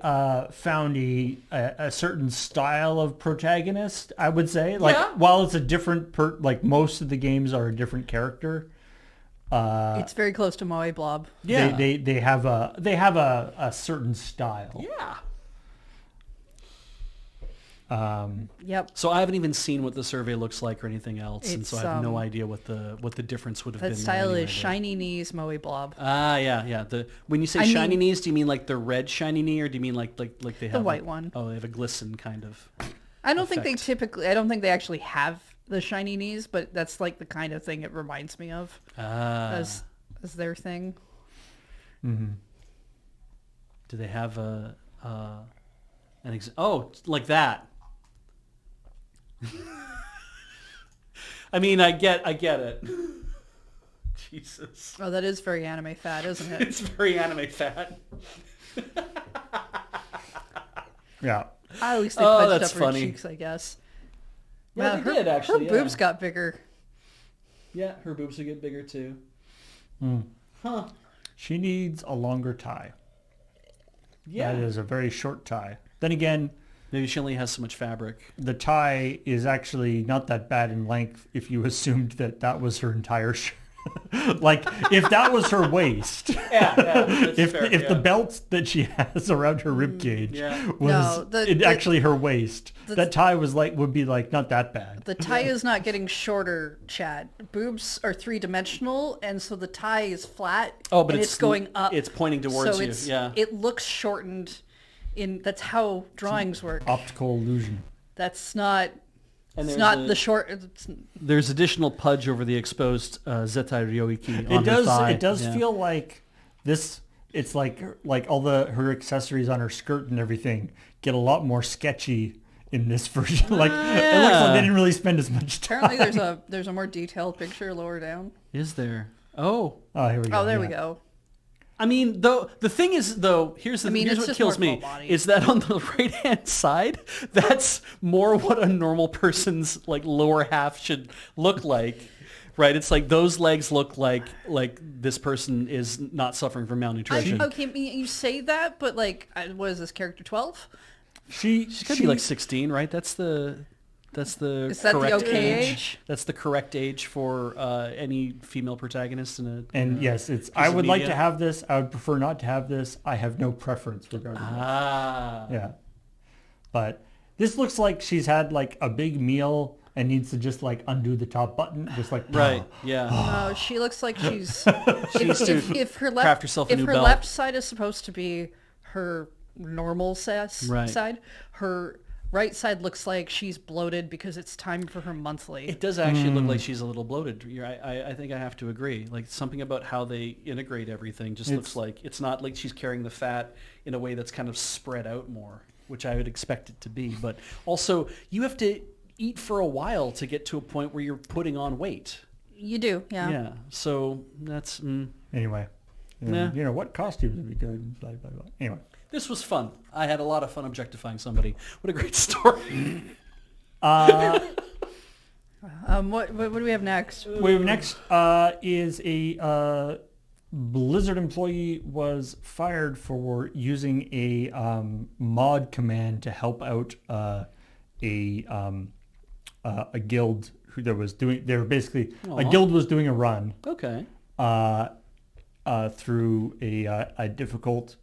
found a certain style of protagonist. I would say, like
Yeah.
while it's a different like most of the games are a different character.
it's very close to Moe Blob.
Yeah.
They have a certain style.
Yeah.
Yep.
So I haven't even seen what the survey looks like or anything else, and so I
It's,
have no idea what the difference would have
That
been.
style
anyway,
is shiny knees, Moe Blob.
Ah, yeah. When you say
I
shiny
mean-
knees, do you mean like the red shiny knee, or do you mean like they have
white
like-
one.
Oh, they have a glisten kind of.
I don't think they
effect.
I don't think they actually have the shiny knees, but that's like the kind of thing it reminds me of as their thing.
Do they have like that? I mean, I get it. Jesus,
Oh, that is very anime fat, isn't it?
it's very anime fat.
Yeah.
At least they
Oh,
punched
that's
up
funny.
her cheeks, I guess.
Yeah, they did actually.
Her boobs got bigger.
Yeah, her boobs will get bigger too. Huh.
She needs a longer tie.
Yeah.
That is a very short tie. Then again,
Maybe she only has so much fabric.
the tie is actually not that bad in length if you assumed that was her entire shirt. Like, if that was her waist,
Yeah, that's
if
fair,
the belt that she has around her rib cage
Yeah.
was
No, the-
actually her waist, that tie would be like not that bad.
The tie is not getting shorter, Chad. Boobs are three-dimensional, and so the tie is flat.
Oh, but
and it's going up.
It's pointing towards
so
you.
it's,
Yeah.
It looks shortened. That's how drawings work.
Optical illusion.
That's not.
And
It's
there's
not
a-
the short. It's,
There's additional pudge over the exposed Zetai Ryoiki on
It does.
her thigh.
It does
Yeah.
feel like this. It's like all her accessories on her skirt and everything get a lot more sketchy in this version. Like it looks like they didn't really spend as much time.
apparently, there's a more detailed picture lower down.
Is there? Oh.
Oh, here we go.
Oh, there we
yeah.
go.
I mean, though, the thing is, though, here's
I mean,
here's
it's
what
just
kills
more
me,
full body.
is that on the right-hand side, that's more what a normal person's, like, lower half should look like, right? It's like those legs look like this person is not suffering from malnutrition.
Okay, you say that, but like, what is this character 12?
She's got to be like 16, right? That's the
Is that the
correct
okay
age.
age?
That's the correct age for any female protagonist in a.
And
in a
yes, it's.
piece
I
of
would like
media.
to have this. I would prefer not to have this. I have no preference regarding this.
Ah.
Yeah, but this looks like she's had like a big meal and needs to just like undo the top button, just like
Right. Yeah.
No, she looks like she's
She needs to
if her
craft
left
herself a
if
new
her
belt.
left side is supposed to be her normal
Right.
side, her right side looks like she's bloated because it's time for her monthly.
It does actually look like she's a little bloated. I think I have to agree. Like something about how they integrate everything just looks like it's not like she's carrying the fat in a way that's kind of spread out more, which I would expect it to be. But also, you have to eat for a while to get to a point where you're putting on weight.
You do, yeah.
Yeah. So that's
Anyway,
Yeah.
you know, what costumes would be good? Blah, blah, blah. Anyway.
this was fun. I had a lot of fun objectifying somebody. What a great story.
What do we have next?
Wait, next is a Blizzard employee was fired for using a mod command to help out a guild that was doing. They were basically a guild was doing a run
Okay.
through a difficult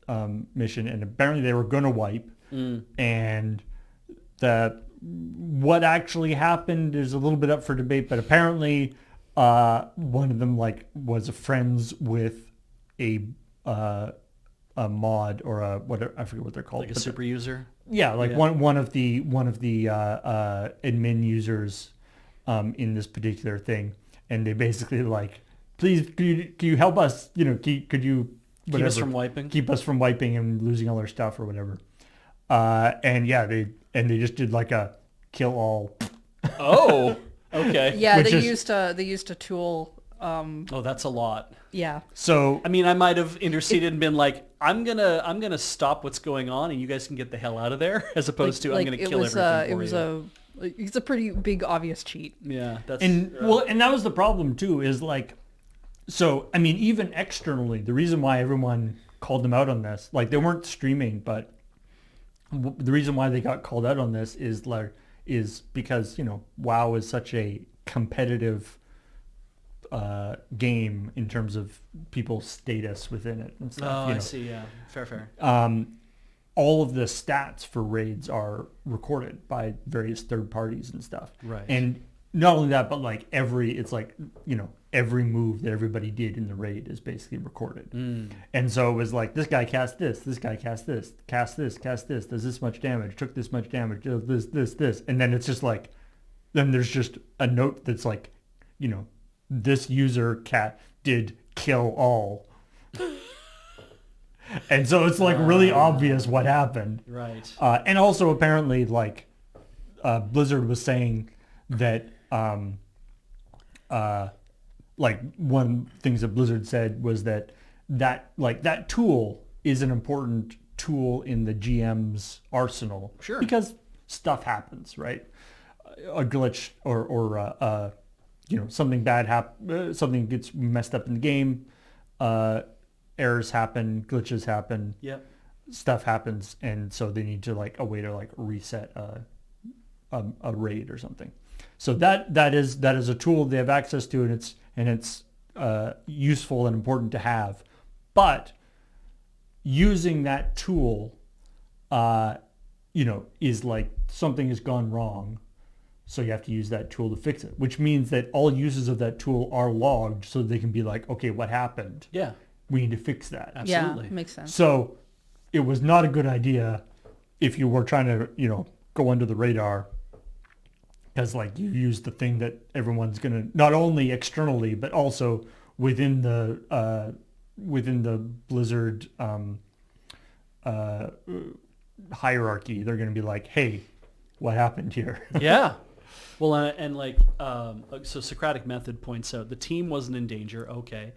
mission, and apparently they were going to wipe, and what actually happened is a little bit up for debate, but apparently one of them like was friends with a mod or a whatever, I forget what they're called,
Like a
but
super user.
yeah, like
Yeah.
one of the admin users in this particular thing, and they basically like, please, can you help us? You know, could you
Keep us from wiping.
keep us from wiping and losing all our stuff or whatever. And yeah, they just did like a kill all.
Oh. Okay.
Yeah,
Which
they
is-
used a tool.
Oh, that's a lot.
Yeah.
So
I mean, I might have interceded and been like, I'm gonna stop what's going on, and you guys can get the hell out of there, as opposed to I'm gonna kill everything for you.
It's a pretty big obvious cheat.
Yeah, that's
and well, and that was the problem too. Is like, so I mean, even externally, the reason why everyone called them out on this, like they weren't streaming, but the reason why they got called out on this is because, you know, WoW is such a competitive game in terms of people's status within it and stuff.
Oh,
you
I
know.
see. Yeah, fair.
All of the stats for raids are recorded by various third parties and stuff.
Right.
And not only that, but like it's like, you know, every move that everybody did in the raid is basically recorded. And so it was like, this guy cast this guy cast this, does this much damage, took this much damage, does this. And then it's just like, then there's just a note that's like, you know, this user did kill all. And so it's like really obvious what happened.
Right.
And also apparently like Blizzard was saying that like one things that Blizzard said was that tool is an important tool in the GM's arsenal.
Sure.
Because stuff happens, right? A glitch or you know, something bad something gets messed up in the game. Errors happen, glitches happen.
Yep.
Stuff happens, and so they need to like a way to like reset a raid or something. So that is a tool they have access to, and it's useful and important to have. But using that tool, you know, is like something has gone wrong, so you have to use that tool to fix it. Which means that all uses of that tool are logged, so they can be like, okay, what happened?
Yeah.
We need to fix that.
Absolutely.
Yeah, makes sense.
So it was not a good idea if you were trying to, you know, go under the radar, because like you use the thing that everyone's going to, not only externally, but also within the Blizzard hierarchy. They're going to be like, hey, what happened here?
Yeah. Well, and like, so Socratic Method points out the team wasn't in danger. Okay.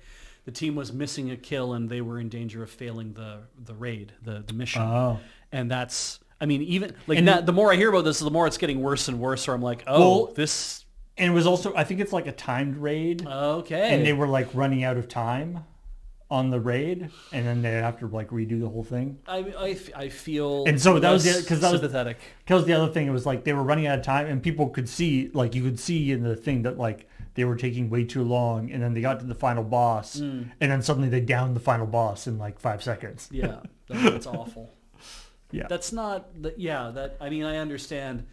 The team was missing a kill and they were in danger of failing the raid, the mission.
Oh.
And that's, I mean, even like
And-
now, the more I hear about this, the more it's getting worse and worse. Or I'm like,
Well,
this.
And it was also, I think it's like a timed raid.
Okay.
And they were like running out of time on the raid, and then they have to like redo the whole thing.
I feel.
And so that was
less
the- 'cause that was-
sympathetic.
Because the other thing, it was like they were running out of time, and people could see, like you could see in the thing that like they were taking way too long, and then they got to the final boss, and then suddenly they downed the final boss in like 5 seconds.
Yeah. That's awful.
Yeah.
That's not, that, I mean, I understand.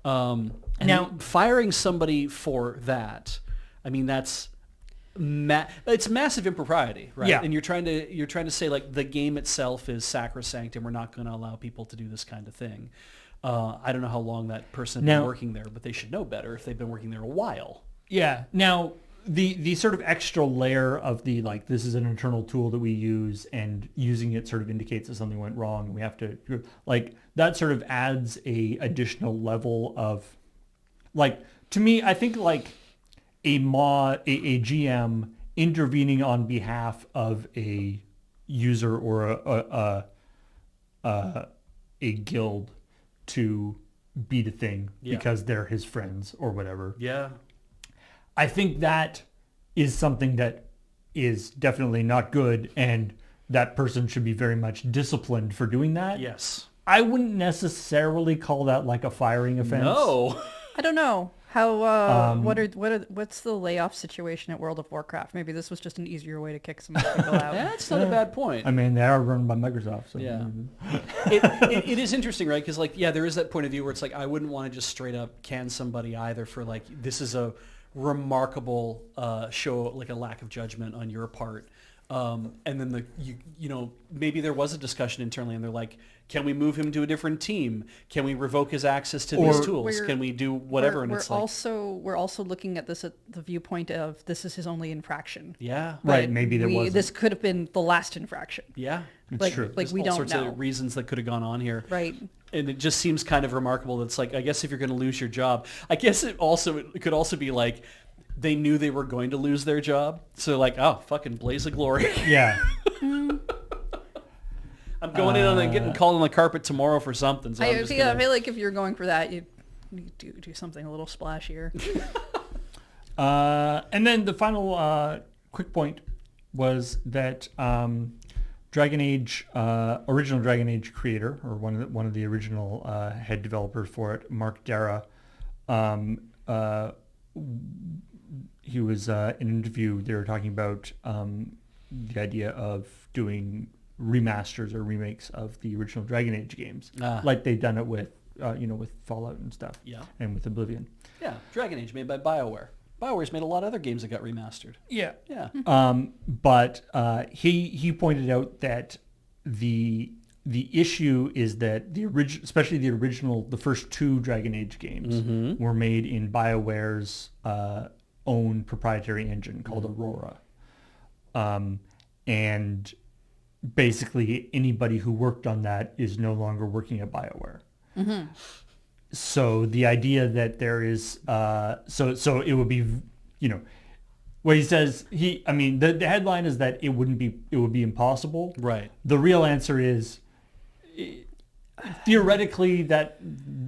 And
Now-
firing somebody for that, I mean, that's, it's massive impropriety, right?
Yeah.
And you're trying to say like the game itself is sacrosanct and we're not going to allow people to do this kind of thing. I don't know how long that person has been working there, but they should know better if they've been working there a while.
Yeah. Now, the sort of extra layer of the, like, this is an internal tool that we use and using it sort of indicates that something went wrong and we have to, like, that sort of adds a additional level of, like, to me, I think, like, a GM intervening on behalf of a user or a guild to beat a thing because they're his friends or whatever.
Yeah.
I think that is something that is definitely not good, and that person should be very much disciplined for doing that.
Yes.
I wouldn't necessarily call that like a firing offense.
No.
I don't know how. What's the layoff situation at World of Warcraft? Maybe this was just an easier way to kick some people out.
That's not a bad point.
I mean, they are run by Microsoft. So.
Yeah. It is interesting, right? Because, like, yeah, there is that point of view where it's like, I wouldn't want to just straight up can somebody either for, like, this is a remarkable show, like a lack of judgment on your part. And then maybe there was a discussion internally and they're like, can we move him to a different team? Can we revoke his access to these tools? Can we do whatever? And it's like,
we're also looking at this at the viewpoint of this is his only infraction.
yeah,
Right,
But
maybe there wasn't.
This could have been the last infraction.
yeah.
Like,
true.
like
There's
we
all
don't
sorts
know.
of reasons that could have gone on here.
Right.
And it just seems kind of remarkable. That's like, I guess if you're going to lose your job, I guess it could also be like, they knew they were going to lose their job. So like, oh, fucking blaze of glory.
Yeah.
I'm going in and getting called on the carpet tomorrow for something. So
I feel like if you're going for that, you do something a little splashier.
And then the final quick point was that Dragon Age, original Dragon Age creator, or one of the original head developers for it, Mark Dara, he was in an interview. They were talking about the idea of doing remasters or remakes of the original Dragon Age games, like they've done it with, with Fallout and stuff, and with Oblivion.
Yeah, Dragon Age made by BioWare. BioWare's made a lot of other games that got remastered.
Yeah.
Yeah.
But he pointed out that the issue is that especially the first two Dragon Age games were made in BioWare's own proprietary engine called Aurora, and basically anybody who worked on that is no longer working at BioWare. So the idea that there is so it would be, what he says, the headline is that it would be impossible.
Right.
The real answer is theoretically that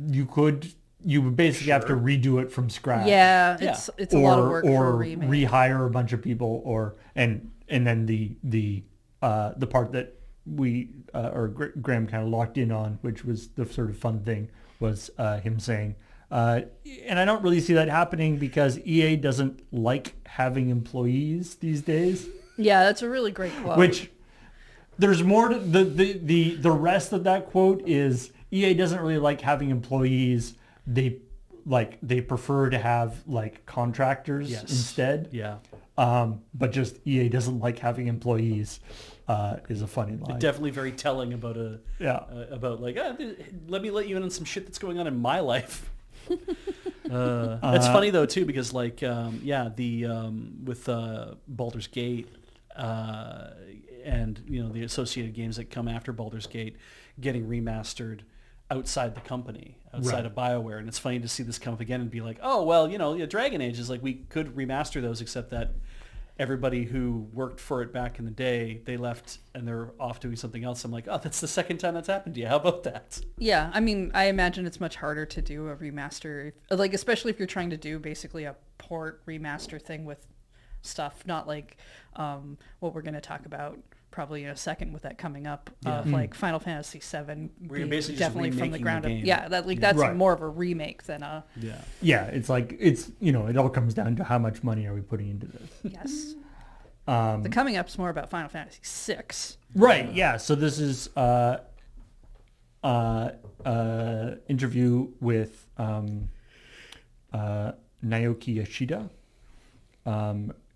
you would basically have to redo it from scratch.
Yeah, it's a lot of work for a remake.
Rehire a bunch of people, and then the part that we or Graham kind of locked in on, which was the sort of fun thing, was him saying, and I don't really see that happening because EA doesn't like having employees these days.
Yeah, that's a really great quote.
Which there's more to the rest of that quote is EA doesn't really like having employees. They prefer to have like contractors instead.
Yeah.
But just EA doesn't like having employees is a funny line.
Definitely very telling about about like, let me let you in on some shit that's going on in my life. That's funny though too, because like with Baldur's Gate and the associated games that come after Baldur's Gate getting remastered outside the company, outside of BioWare, and it's funny to see this come up again and be like, oh well, Dragon Age is like, we could remaster those, except that everybody who worked for it back in the day, they left and they're off doing something else. I'm like, oh, that's the second time that's happened to you. How about that?
Yeah, I mean, I imagine it's much harder to do a remaster, like especially if you're trying to do basically a port remaster thing with stuff, not like what we're going to talk about probably in a second with that coming up, of like Final Fantasy VII being
basically
definitely from the ground up.
game.
Yeah, that's
Right.
more of a remake than a...
Yeah, it's like, it all comes down to how much money are we putting into this.
Yes. The coming up's more about Final Fantasy VI.
Right, yeah. So this is interview with Naoki Yoshida,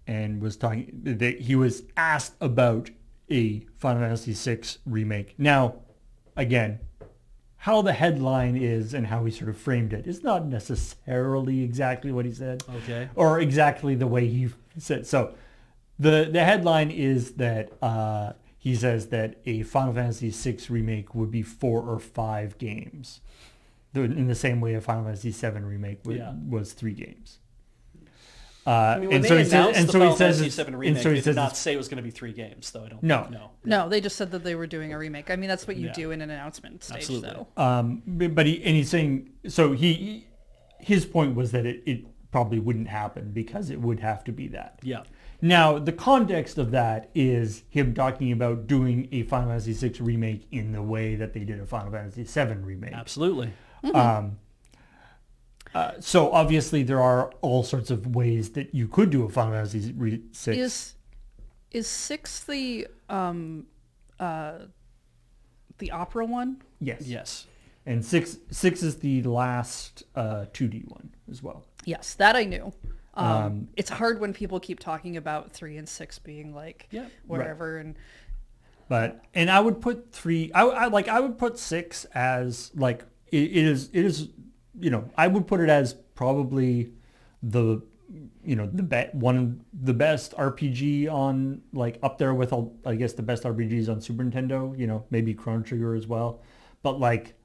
and was talking that he was asked about a Final Fantasy VI remake. Now, again, how the headline is and how he sort of framed it is not necessarily exactly what he said.
Okay.
Or exactly the way he said. So the headline is that he says that a Final Fantasy VI remake would be 4 or 5 games. In the same way a Final Fantasy VII remake was 3 games.
When they announced the Final Fantasy VII remake, they did not say it was going to be 3 games, though. I don't
No.
No, they just said that they were doing a remake. I mean, that's what you do in an announcement stage,
Absolutely.
though.
But he's saying, so his point was that it probably wouldn't happen because it would have to be that.
Yeah.
Now, the context of that is him talking about doing a Final Fantasy VI remake in the way that they did a Final Fantasy VII remake.
Absolutely.
So obviously there are all sorts of ways that you could do a Final Fantasy VI.
Is 6 the opera one?
Yes.
Yes.
And 6 is the last 2D one as well.
Yes, that I knew. It's hard when people keep talking about 3 and 6 being like wherever
Right. And I would put 3. I would put 6 as like it is. I would put it as probably the one of the best RPG on, like, up there with I guess the best RPGs on Super Nintendo. Maybe Chrono Trigger as well. But like,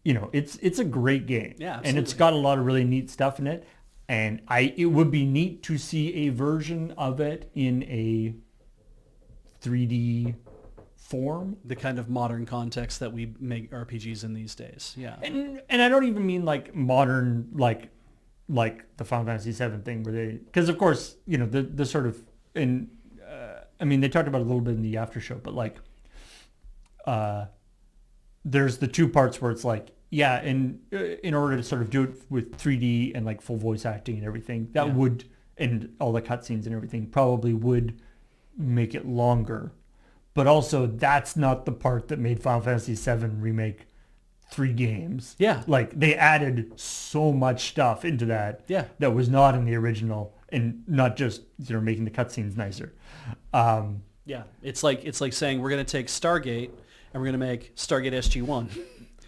it's a great game.
Yeah, absolutely.
And it's got a lot of really neat stuff in it. And it would be neat to see a version of it in a 3D form.
The kind of modern context that we make RPGs in these days. Yeah.
And I don't even mean like modern, like the Final Fantasy VII thing where because of course, the sort of, and I mean, they talked about it a little bit in the after show, but like, there's the 2 parts where it's like, in order to sort of do it with 3D and like full voice acting and everything, that would, and all the cutscenes and everything probably would make it longer. But also, that's not the part that made Final Fantasy VII Remake 3 games. Yeah. Like, they added so much stuff into that that was not in the original, and not just, making the cutscenes nicer.
Yeah. It's like saying we're going to take Stargate and we're going to make Stargate SG-1.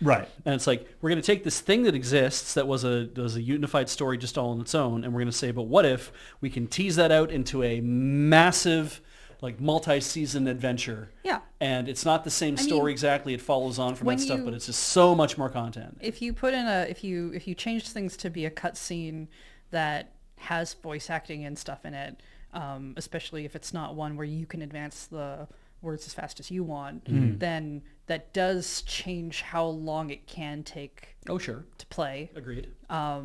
Right.
And it's like, we're going to take this thing that exists that was a unified story just all on its own, and we're going to say, but what if we can tease that out into a massive, like, multi-season adventure?
Yeah.
And it's not the same story exactly. It follows on from that stuff, but it's just so much more content.
If you put in if you change things to be a cutscene that has voice acting and stuff in it, especially if it's not one where you can advance the words as fast as you want, then that does change how long it can take.
Oh, sure.
To play.
Agreed.
I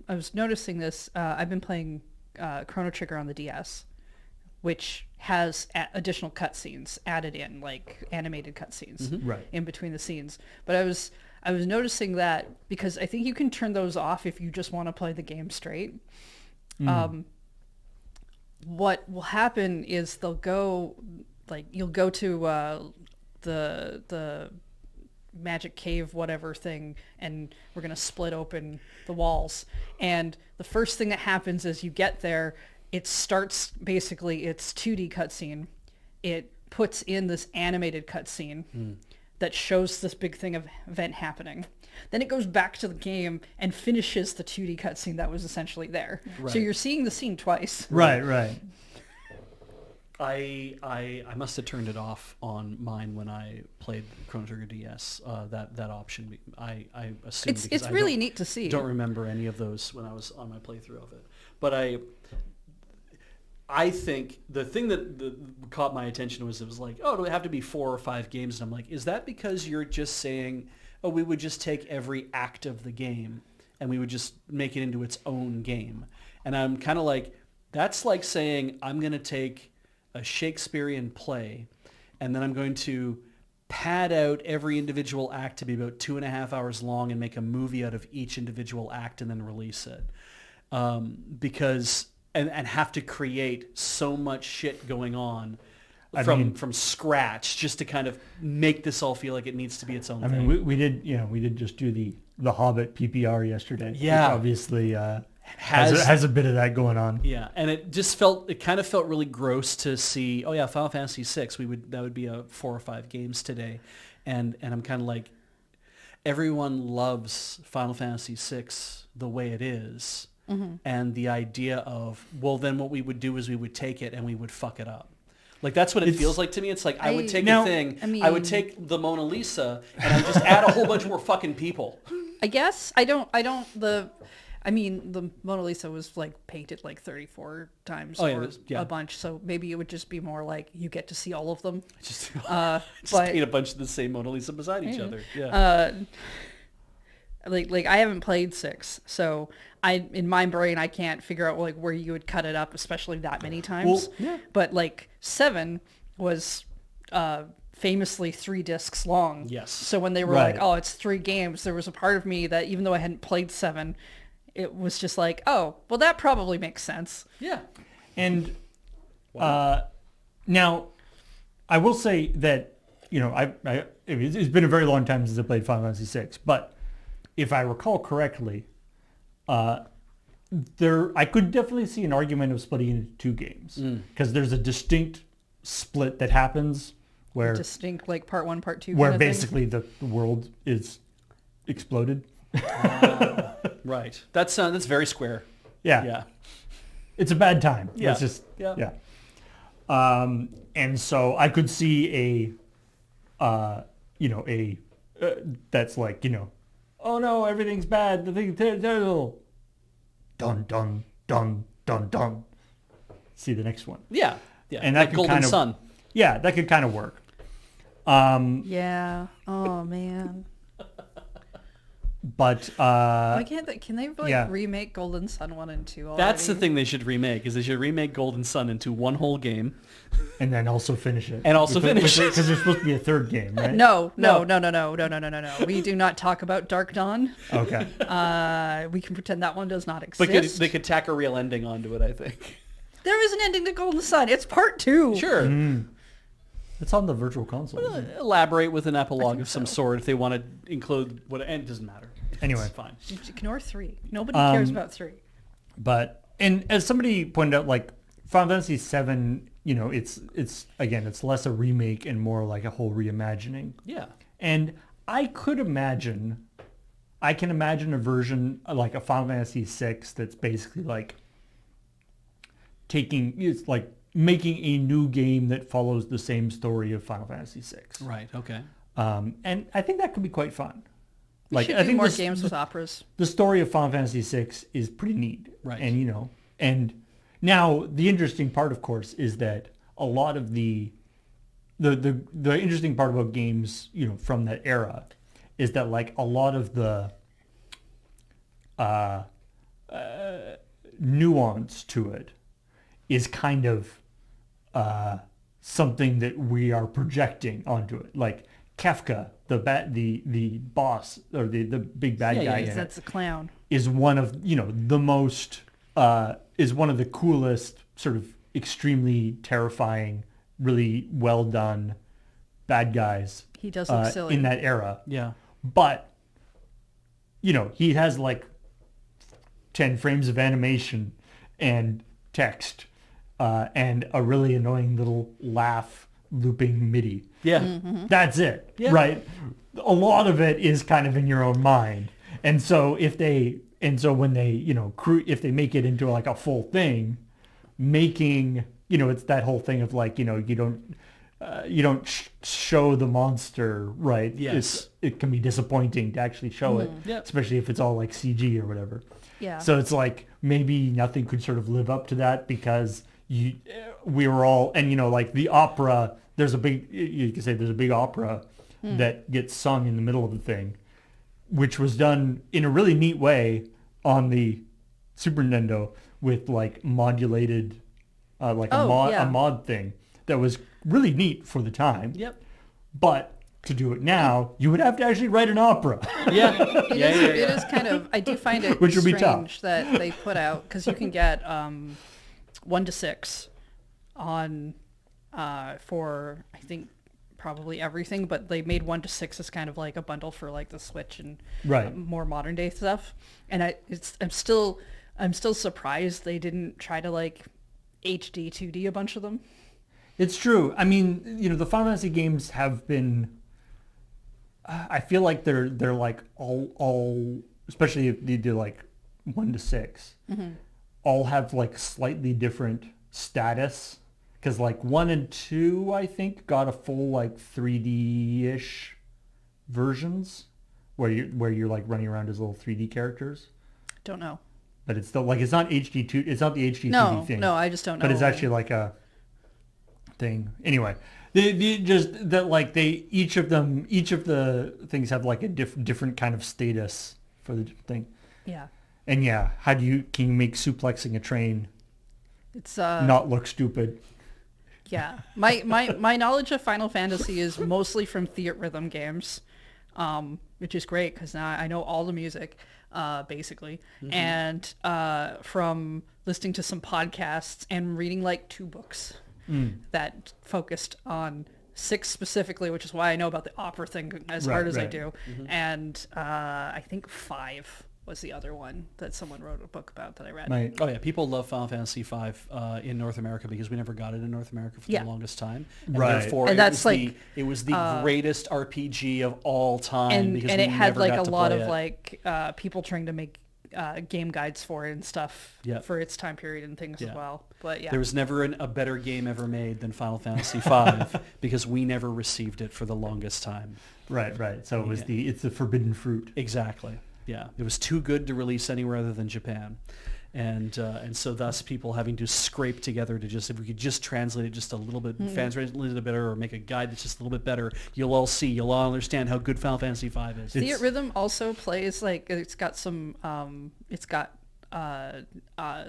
was noticing this. I've been playing Chrono Trigger on the DS, which has additional cutscenes added in, like animated cutscenes in between the scenes. But I was noticing that because I think you can turn those off if you just want to play the game straight. What will happen is you'll go to the magic cave whatever thing, and we're going to split open the walls, and the first thing that happens is you get there, it starts basically its 2D cutscene, it puts in this animated cutscene that shows this big thing of event happening, then it goes back to the game and finishes the 2D cutscene that was essentially there. So you're seeing the scene twice.
Right.
I must have turned it off on mine when I played Chrono Trigger DS. That option, I assume
it's really neat to see.
Don't remember any of those when I was on my playthrough of it, but I think the thing that caught my attention was, it was like, oh, do it have to be 4 or 5 games? And I'm like, is that because you're just saying, oh, we would just take every act of the game and we would just make it into its own game? And I'm kind of like, that's like saying I'm going to take a Shakespearean play and then I'm going to pad out every individual act to be about 2.5 hours long and make a movie out of each individual act and then release it. Because and have to create so much shit going on. from scratch just to kind of make this all feel like it needs to be its own
I
thing.
mean, we did just do the Hobbit PPR yesterday.
Yeah.
Which obviously has a bit of that going on.
Yeah, and it kind of felt really gross to see, oh yeah, Final Fantasy VI, that would be a 4 or 5 games today. And I'm kind of like, everyone loves Final Fantasy VI the way it is. Mm-hmm. And the idea of, well, then what we would do is we would take it and we would fuck it up. Like, that's what it feels like to me. It's like, I would take a thing, I would take the Mona Lisa, and I would just add a whole bunch more fucking people.
I guess. The Mona Lisa was like painted like 34 times a bunch, so maybe it would just be more like you get to see all of them.
Just paint a bunch of the same Mona Lisa beside each other. Yeah.
Like I haven't played 6, so in my brain I can't figure out like where you would cut it up, especially that many times.
Well, yeah.
But like 7 was famously 3 discs long.
Yes.
So when they were like, oh, it's 3 games, there was a part of me that even though I hadn't played 7, it was just like, oh, well, that probably makes sense.
Yeah.
And now, I will say that, it's been a very long time since I played Final Fantasy VI, but if I recall correctly, I could definitely see an argument of splitting into 2 games, because there's a distinct split that happens where
distinct like part 1, part 2,
where
kind of
basically the world is exploded.
Right. That's very square.
Yeah.
Yeah.
It's a bad time.
Yeah.
It's just,
yeah.
And so I could see that's like, oh no, everything's bad. The thing's terrible. Dun, dun, dun, dun, dun. See the next one.
Yeah. Yeah.
And that
like
could
Golden
kind of,
Sun.
Yeah, that could kind of work.
Yeah. Oh man.
But
why can't they? Can they
yeah.
remake Golden Sun 1 and 2 already?
That's the thing they should remake, is they should remake Golden Sun into one whole game.
And then also finish it.
Because
Because there's supposed to be a third game, right?
No. We do not talk about Dark Dawn.
Okay.
We can pretend that one does not exist.
But they could tack a real ending onto it, I think.
There is an ending to Golden Sun. It's part 2.
Sure.
It's on the virtual console.
Elaborate with an epilogue of some sort if they want to include what, and it doesn't matter.
Anyway.
It's fine.
Ignore 3. Nobody cares about 3.
But, and as somebody pointed out, like Final Fantasy VII, it's less a remake and more like a whole reimagining.
Yeah.
And I can imagine a version like a Final Fantasy VI that's basically like making a new game that follows the same story of Final Fantasy VI.
Right. Okay.
And I think that could be quite fun.
I think more games with operas.
The story of Final Fantasy VI is pretty neat.
Right.
And, and now the interesting part, of course, is that a lot of the interesting part about games, from that era is that like a lot of the nuance to it is kind of something that we are projecting onto it. Like Kefka, the boss or the big bad guy in
that's
it,
a clown,
is one of the most is one of the coolest, sort of extremely terrifying, really well done bad guys.
He does look silly
in that era.
Yeah.
But he has like 10 frames of animation and text and a really annoying little laugh looping MIDI.
Yeah.
Mm-hmm.
That's it.
Yeah.
Right? A lot of it is kind of in your own mind. And so when they, if they make it into like a full thing, making, it's that whole thing of like, you don't show the monster, right?
Yes.
It can be disappointing to actually show it,
Yep.
especially if it's all like CG or whatever.
Yeah.
So it's like maybe nothing could sort of live up to that because we were all, and like the opera, you could say there's a big opera that gets sung in the middle of the thing, which was done in a really neat way on the Super Nintendo with like modulated, a mod thing that was really neat for the time.
Yep.
But to do it now, you would have to actually write an opera.
Yeah.
It is kind of, I do find it
Which would be
strange
tough.
that they put out, because you can get 1 to 6 on for I think probably everything, but they made 1 to 6 as kind of like a bundle for like the Switch and
Right.
more modern day stuff. And I'm still surprised they didn't try to like HD 2D a bunch of them.
It's true. I mean, the Final Fantasy games have been. I feel like they're like all especially if they do like 1 to 6, all have like slightly different status. Because like 1 and 2, I think, got a full like 3D-ish versions where you're like running around as little 3D characters.
Don't know.
But it's still like it's not HD2. It's not the HD 2D
No,
thing.
no, I just don't know.
But it's actually like a thing. Anyway, they just that like each of the things have like a different kind of status for the thing.
Yeah.
And yeah, can you make suplexing a train
It's
not look stupid?
Yeah, my knowledge of Final Fantasy is mostly from Theatrhythm games, which is great because now I know all the music, basically, and from listening to some podcasts and reading like 2 books that focused on 6 specifically, which is why I know about the opera thing as hard as I do, and I think 5 was the other one that someone wrote a book about that I read.
Oh yeah, people love Final Fantasy V in North America because we never got it in North America for the longest time, and therefore
and
it was the greatest RPG of all time because
and
we
it had
never
like
got
a
to
lot
play
of
it.
like people trying to make game guides for it and stuff for its time period and things as well. But yeah,
there was never a better game ever made than Final Fantasy V because we never received it for the longest time.
Right. So it was it's the forbidden fruit.
Exactly. Yeah, it was too good to release anywhere other than Japan, and so thus people having to scrape together to just if we could just translate it just a little bit, translate it better, or make a guide that's just a little bit better. You'll all understand how good Final Fantasy V is.
Theatrhythm also plays like it's got some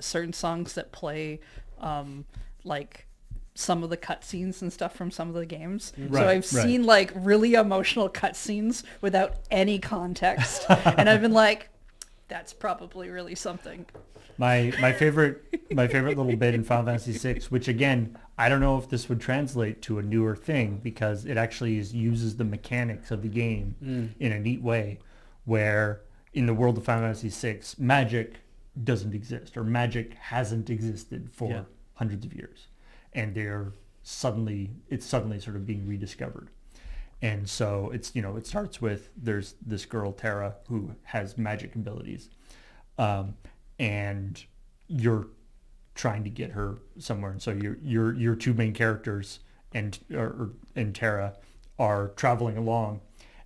certain songs that play like some of the cutscenes and stuff from some of the games.
Right,
so I've seen like really emotional cutscenes without any context, and I've been like, that's probably really something.
My favorite little bit in Final Fantasy VI, which again, I don't know if this would translate to a newer thing because it actually uses the mechanics of the game in a neat way, where in the world of Final Fantasy VI, magic doesn't exist, or magic hasn't existed for hundreds of years. And it's suddenly sort of being rediscovered. And so it starts with there's this girl, Terra, who has magic abilities. And you're trying to get her somewhere. And so your 2 main characters and Terra are traveling along.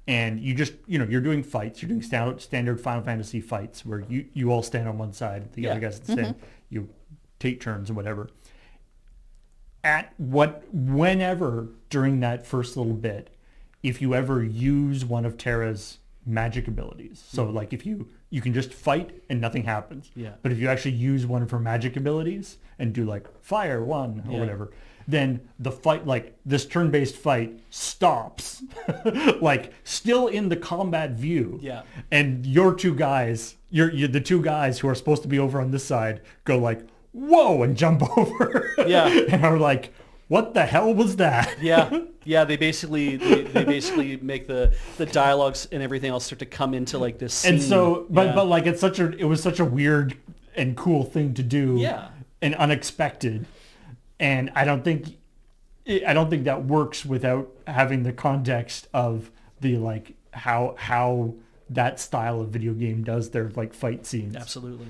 And you just, you're doing fights. You're doing standard Final Fantasy fights where you all stand on one side, the other guys stand. You take turns and whatever. Whenever during that first little bit, if you ever use one of Terra's magic abilities, so like if you can just fight and nothing happens.
Yeah.
But if you actually use one of her magic abilities and do like fire 1 or whatever, then the fight, like this turn-based fight, stops, like still in the combat view.
Yeah.
And your 2 guys, you're the 2 guys who are supposed to be over on this side, go like, whoa, and jump over.
Yeah.
And are like, what the hell was that?
Yeah. They basically make the dialogues and everything else start to come into like this scene.
And so, but like it was such a weird and cool thing to do.
Yeah.
And unexpected. And I don't think that works without having the context of the like how that style of video game does their like fight scenes.
Absolutely.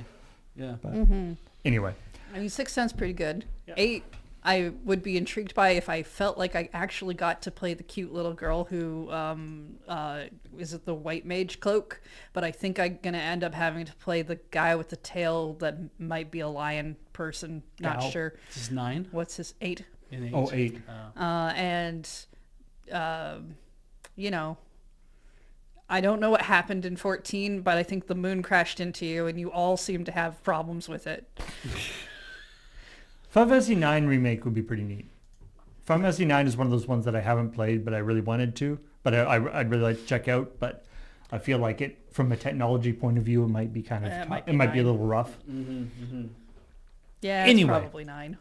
Yeah.
But anyway.
I mean, 6 sounds pretty good.
Yeah.
8, I would be intrigued by if I felt like I actually got to play the cute little girl who is it the white mage cloak, but I think I'm going to end up having to play the guy with the tail that might be a lion person. Not sure.
This is 9?
What's his 8?
In 8.
Oh, 8.
I don't know what happened in 14, but I think the moon crashed into you and you all seem to have problems with it.
Final Fantasy IX remake would be pretty neat. Final Fantasy IX is one of those ones that I haven't played, but I really wanted to. But I'd really like to check out. But I feel like it, from a technology point of view, it might be kind of it might be a little rough.
Yeah,
Anyway.
it's probably 9.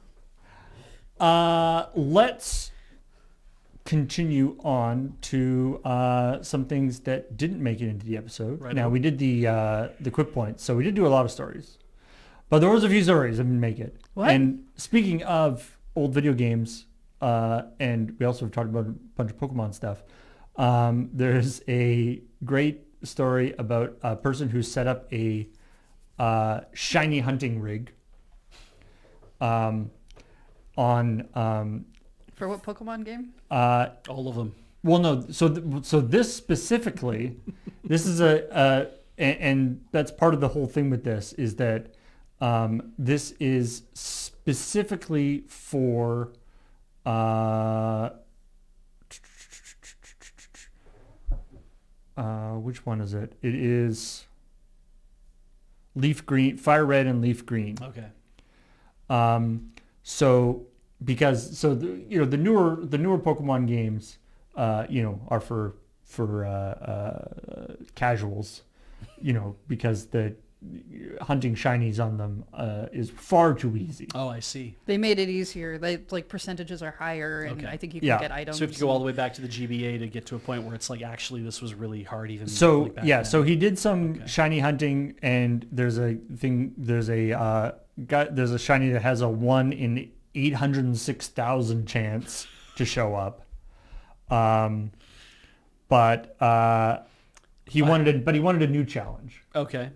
Let's continue on to some things that didn't make it into the episode.
Right
Now,
on.
we did the quick points, so we did do a lot of stories. But there was a few stories that didn't make it.
What?
And speaking of old video games, and we also talked about a bunch of Pokemon stuff, there's a great story about a person who set up a shiny hunting rig on
For what Pokemon game?
All of them.
well, no. So this specifically, this is and that's part of the whole thing with this is that this is specifically for which one is it? It is leaf green, fire red, and leaf green.
Okay.
So the newer Pokemon games, are for casuals, because the hunting shinies on them is far too easy.
Oh, I see.
They made it easier. They percentages are higher, and
Okay.
I think you can
Yeah.
get items.
So you have to go all the way back to the GBA to get to a point where it's like, actually, this was really hard even.
So
like back
yeah,
then.
so he did some
Okay.
shiny hunting, and there's a shiny that has a 1 in 806,000 chance to show up. But he wanted a new challenge.
Okay.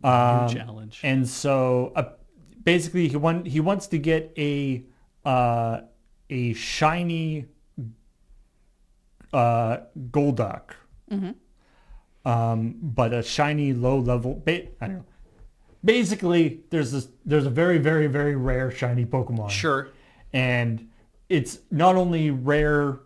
Um,
New challenge.
And so basically he wants to get a shiny Golduck. But a shiny low level I don't know. Basically there's a very, very, very rare shiny Pokemon.
Sure.
And it's not only rare,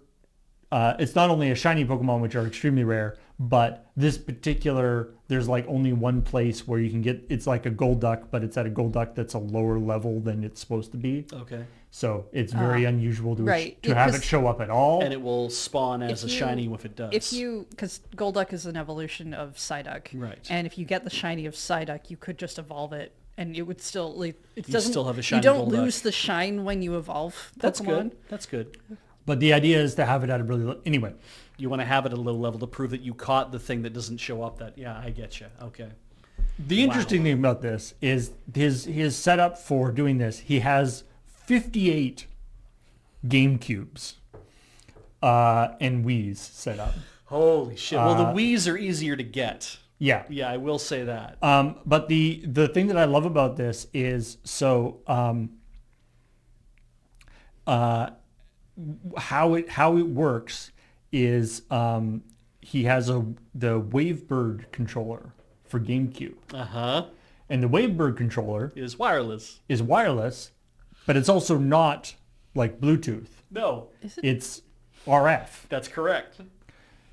it's not only a shiny Pokemon, which are extremely rare, but this particular, there's like only one place where you can get, it's like a Golduck, but it's at a Golduck that's a lower level than it's supposed to be.
Okay.
So it's very unusual to
right.
have
Because-
it show up at all.
And it will spawn as a
If you-
shiny if it does.
Because Golduck is an evolution of Psyduck.
Right.
And if you get the shiny of Psyduck, you could just evolve it, and it would still it
You
doesn't.
still have a shiny
You don't
Golduck.
lose the shine when you evolve Pokemon.
That's good. That's good.
But the idea is to have it at a really, anyway.
You want to have it at a low level to prove that you caught the thing that doesn't show up. Yeah, I get you. Okay.
The interesting thing about this is his setup for doing this. He has 58 GameCubes and Wii's set up.
Holy shit. Well, the Wii's are easier to get.
Yeah.
Yeah, I will say that.
But the thing that I love about this is how it works is he has the Wavebird controller for GameCube,
Uh-huh.
and the Wavebird controller
Is wireless.
is wireless, but it's also not like Bluetooth.
No,
Is it,
It's RF.
that's correct.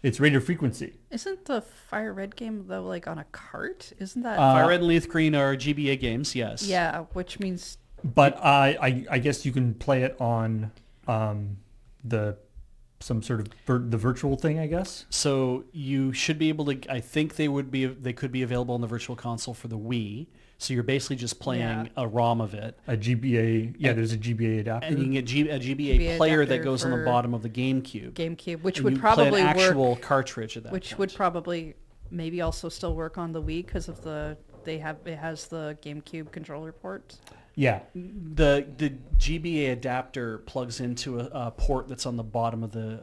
It's radio frequency.
isn't the Fire Red game though like on a cart? Isn't that?
Fire Red and Leaf Green are GBA games, yes.
yeah, which means
But I guess you can play it on some sort of the virtual thing, I guess.
So you should be able to, I think they could be available on the Virtual Console for the Wii. So you're basically just playing a ROM of it.
A GBA, there's a GBA adapter.
And you can get a GBA player that
adapter
goes on the
for
bottle of the GameCube.
GameCube, which
And
would
you
probably
play an
work.
actual cartridge of that.
Which
point.
would probably maybe also still work on the Wii because of it has the GameCube controller port.
Yeah.
The GBA adapter plugs into a port that's on the bottom of the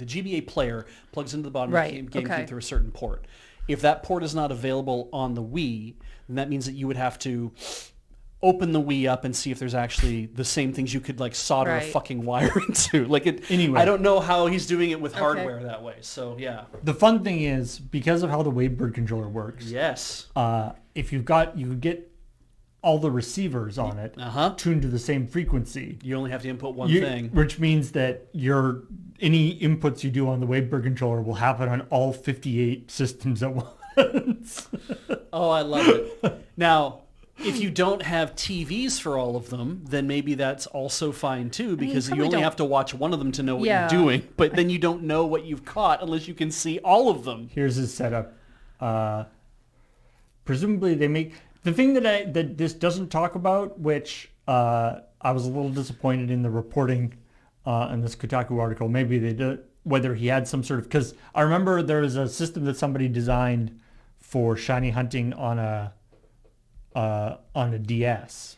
GBA player plugs into the bottom
Right,
of the GameCube
okay.
through a certain port. If that port is not available on the Wii, then that means that you would have to open the Wii up and see if there's actually the same things you could like solder a
Right.
fucking wire into. Like it.
Anyway.
I don't know how he's doing it with
Okay.
hardware that way. So yeah.
The fun thing is, because of how the Wavebird controller works,
Yes.
if you could get all the receivers on it
Uh-huh.
tuned to the same frequency,
You only have to input one thing.
which means that any inputs you do on the Wavebird controller will happen on all 58 systems at once.
Oh, I love it. Now, if you don't have TVs for all of them, then maybe that's also fine too, because you
probably
only
don't-
have to watch one of them to know what
Yeah.
you're doing. But then you don't know what you've caught unless you can see all of them.
Here's his setup. Presumably they make the thing that this doesn't talk about, which I was a little disappointed in the reporting in this Kotaku article. Maybe they did, whether he had some sort of, because I remember there was a system that somebody designed for shiny hunting on a DS.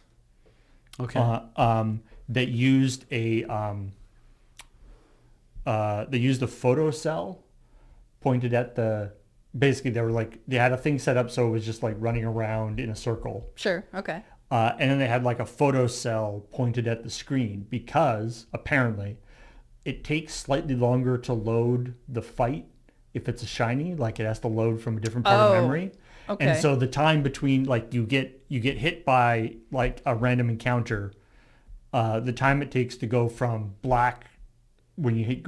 Okay.
That used a photo cell pointed at the. Basically, they had a thing set up so it was just like running around in a circle.
Sure. Okay.
And then they had like a photo cell pointed at the screen because apparently it takes slightly longer to load the fight if it's a shiny, like it has to load from a different part of memory.
Okay.
And so the time between like you get hit by like a random encounter, the time it takes to go from black when you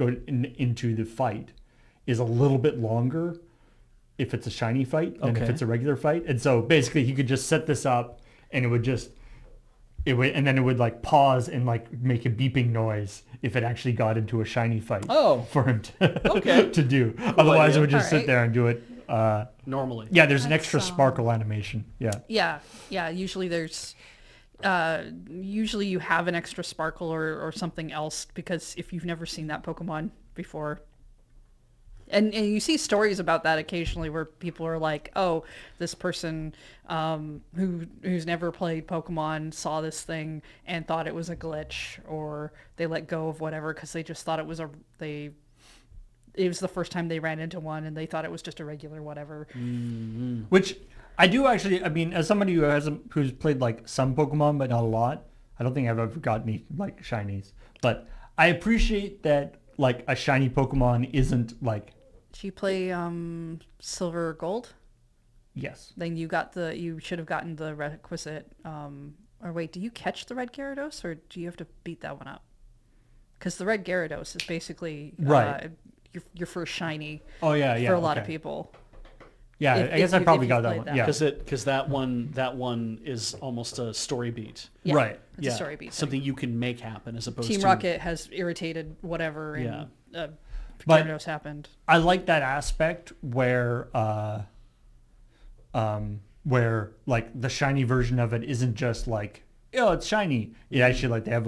into the fight is a little bit longer if it's a shiny fight than if it's a regular fight. And so basically he could just set this up and it would like pause and like make a beeping noise if it actually got into a shiny fight for him to do. Otherwise it would just sit there and do it
normally.
Yeah, there's an extra sparkle animation. Yeah.
Yeah. Usually there's usually you have an extra sparkle or something else, because if you've never seen that Pokemon before, and you see stories about that occasionally where people are like, oh, this person who's never played Pokemon saw this thing and thought it was a glitch, or they let go of whatever because they just thought it was it was the first time they ran into one and they thought it was just a regular whatever.
Mm-hmm. Which I do actually, I mean, as somebody who's played like some Pokemon but not a lot, I don't think I've ever got any like shinies. But I appreciate that like a shiny Pokemon isn't like.
Did you play Silver or Gold?
Yes.
Then you should have gotten the requisite. Or wait, do you catch the red Gyarados, or do you have to beat that one up? Because the red Gyarados is basically your first shiny.
Oh yeah.
For a lot of people.
Yeah, I guess I probably got that one. Yeah,
because that one is almost a story beat.
Yeah,
right.
It's a story beat.
Something you can make happen as opposed to
Team Rocket has irritated whatever. And, Gyarados happened.
I like that aspect where like the shiny version of it isn't just like, oh, it's shiny. It actually like they have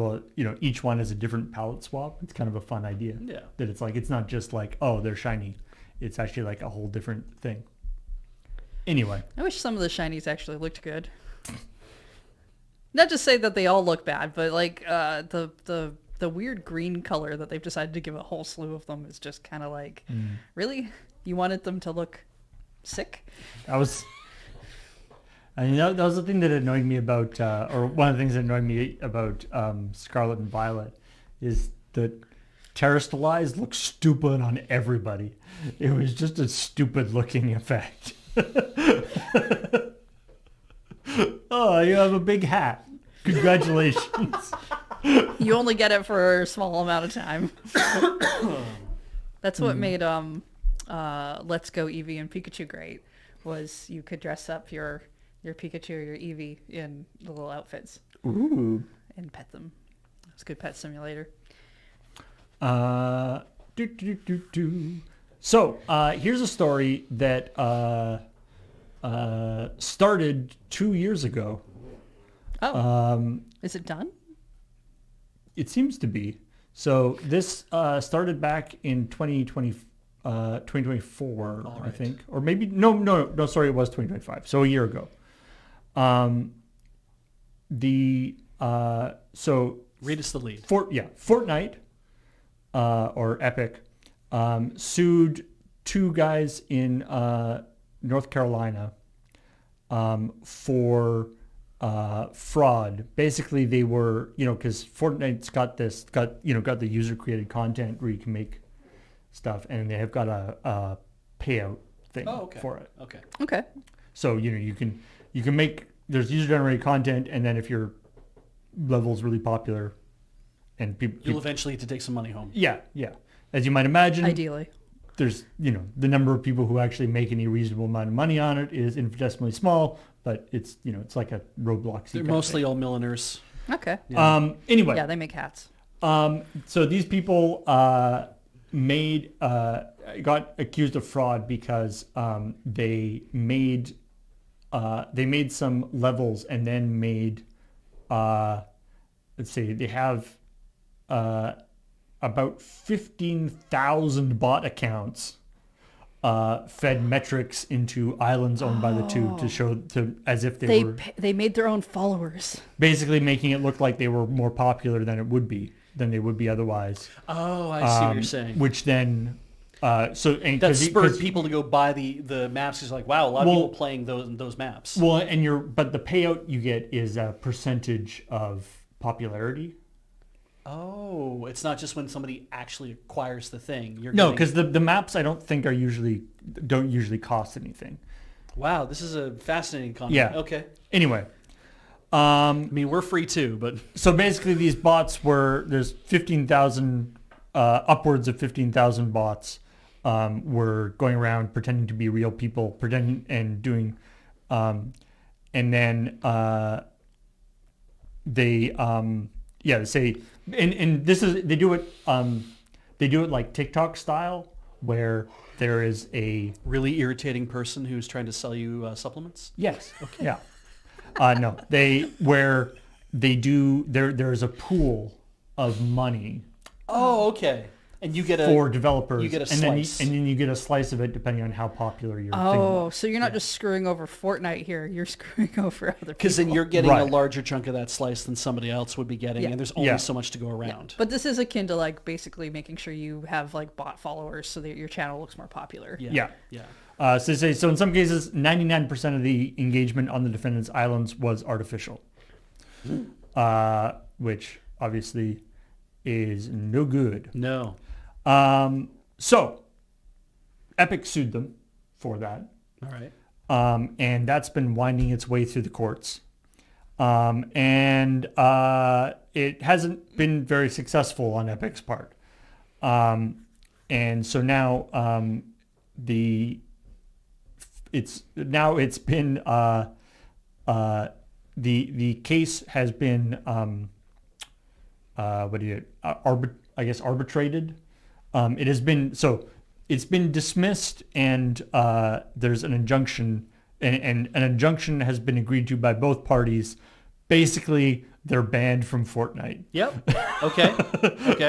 each one is a different palette swap. It's kind of a fun idea.
Yeah.
That it's like, it's not just like, oh, they're shiny. It's actually like a whole different thing. Anyway.
I wish some of the shinies actually looked good. Not to say that they all look bad, but like the weird green color that they've decided to give a whole slew of them is just kind of like, really? You wanted them to look sick?
That was the thing that annoyed me about, or one of the things that annoyed me about Scarlet and Violet is that Terrestrialized looks stupid on everybody. It was just a stupid looking effect. Oh, you have a big hat. Congratulations.
You only get it for a small amount of time. That's what made Let's Go Eevee and Pikachu great, was you could dress up your Pikachu or your Eevee in the little outfits.
Ooh.
And pet them. It's a good pet simulator.
So here's a story that started 2 years ago.
Oh. Is it done?
It seems to be. So this started back in 2024, right. I think. Or maybe, no, sorry, it was 2025. So a year ago. So...
Read us the lead.
Fortnite, or Epic, sued two guys in North Carolina for fraud. Basically, they were, because Fortnite's got the user-created content where you can make stuff, and they have got a payout thing for it.
Okay.
So you can make, there's user-generated content, and then if your level's really popular, and
you'll eventually have to take some money home.
Yeah. As you might imagine,
ideally,
there's the number of people who actually make any reasonable amount of money on it is infinitesimally small, but it's it's like a Roblox.
They're mostly all milliners.
Okay.
Yeah.
Anyway.
Yeah, they make hats.
So these people got accused of fraud because they made some levels and then made let's see, they have about 15,000 bot accounts fed metrics into islands owned by the two to show as if they were
they made their own followers,
basically making it look like they were more popular than they would be otherwise.
Oh, I see what you're saying.
Which then
that spurred people to go buy the maps. It's like, wow, a lot of people playing those maps.
Well, but the payout you get is a percentage of popularity.
Oh, it's not just when somebody actually acquires the thing.
No, because the maps I don't think don't usually cost anything.
Wow, this is a fascinating concept.
Yeah.
Okay.
Anyway,
I mean, we're free too, but
so basically these bots there's 15,000, upwards of 15,000 bots were going around pretending to be real people, and doing, and then they say, and this is they do it like TikTok style, where there is a
really irritating person who's trying to sell you supplements.
Yes. Okay. Yeah. No, there's a pool of money.
Oh, okay. And you get
for developers.
You get a
slice.
and
then you get a slice of it depending on how popular your thing was.
So you're not just screwing over Fortnite here. You're screwing over other people.
Because then you're getting a larger chunk of that slice than somebody else would be getting, and there's only so much to go around.
Yeah. But this is akin to like basically making sure you have like bot followers so that your channel looks more popular.
Yeah. So in some cases, 99% of the engagement on the defendant's islands was artificial, which obviously is no good.
No.
So Epic sued them for that.
All right.
And that's been winding its way through the courts. And it hasn't been very successful on Epic's part. And so now it's been the case has been arbitrated. It's been dismissed, and there's an injunction, and an injunction has been agreed to by both parties. Basically, they're banned from Fortnite.
Yep. Okay.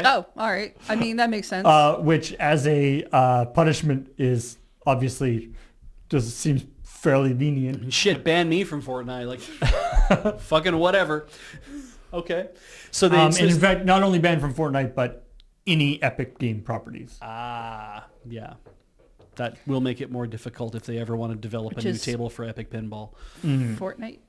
Oh, all right. I mean, that makes sense.
Which, as a punishment, is obviously just seems fairly lenient.
Shit, ban me from Fortnite, like fucking whatever. Okay. So they
and in fact, not only banned from Fortnite, but any Epic game properties.
Yeah. That will make it more difficult if they ever want to develop a new table for Epic Pinball.
Fortnite?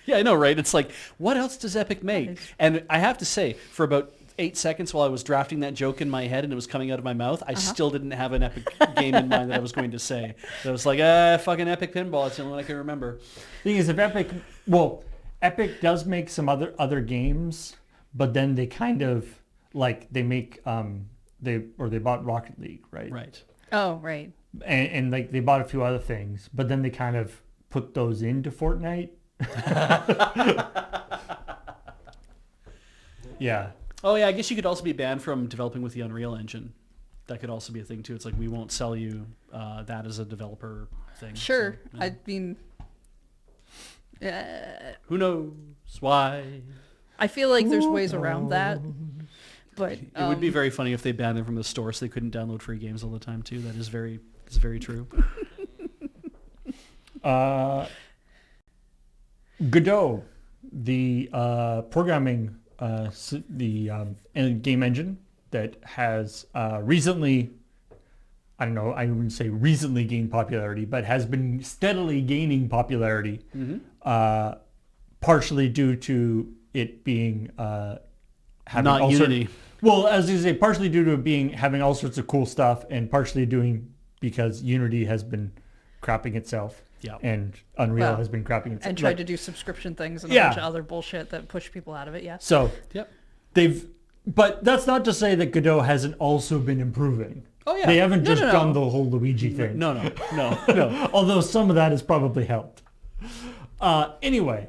Yeah, I know, right? It's like, what else does Epic make? And I have to say, for about 8 seconds while I was drafting that joke in my head and it was coming out of my mouth, I still didn't have an Epic game in mind that I was going to say. So I was like, fucking Epic Pinball. It's the only one I can remember.
The thing is, Epic does make some other games, but then they kind of they make they bought Rocket League, right?
Right.
Oh, right.
And like they bought a few other things, but then they kind of put those into Fortnite. Yeah.
Oh yeah, I guess you could also be banned from developing with the Unreal Engine. That could also be a thing too. It's like we won't sell you that as a developer thing.
Sure.
So, yeah.
I mean,
who knows why?
I feel like there's ways around that. But
it would be very funny if they banned them from the store so they couldn't download free games all the time too. That is very true.
Godot, the programming, game engine that has recently, I don't know, I wouldn't say recently gained popularity, but has been steadily gaining popularity, partially due to it being having
not Unity.
Well, as you say, partially due to having all sorts of cool stuff, and partially because Unity has been crapping itself.
Yeah.
And Unreal has been crapping itself.
And tried to do subscription things and a bunch of other bullshit that push people out of it, yeah.
So
yep.
But that's not to say that Godot hasn't also been improving.
Oh yeah.
They haven't done the whole Luigi thing.
No.
Although some of that has probably helped. Anyway.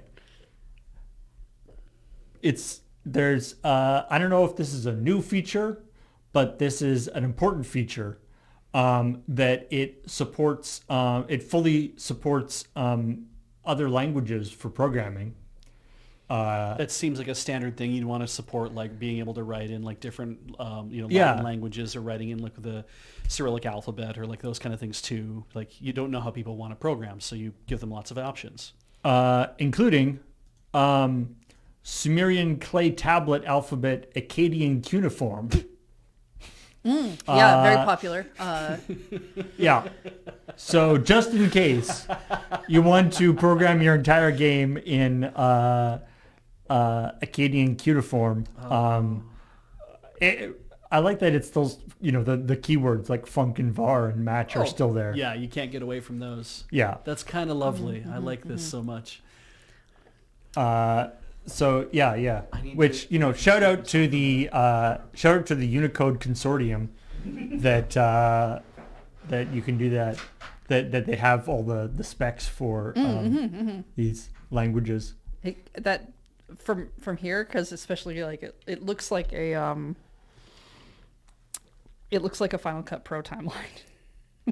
I don't know if this is a new feature, but this is an important feature that it supports. It fully supports other languages for programming.
That seems like a standard thing you'd want to support, like being able to write in like different,
Yeah.
Latin languages, or writing in like the Cyrillic alphabet, or like those kind of things too. Like you don't know how people want to program, so you give them lots of options.
Including Sumerian clay tablet alphabet Akkadian cuneiform.
Yeah, very popular.
Yeah. So just in case you want to program your entire game in Akkadian cuneiform, I like that it's still, the keywords like funk and var and match are still there.
Yeah, you can't get away from those.
Yeah.
That's kind of lovely. I like this so much.
So yeah. Which shout out to the Unicode consortium that you can do that. That they have all the specs for these languages.
That from here, because especially like it looks like a Final Cut Pro timeline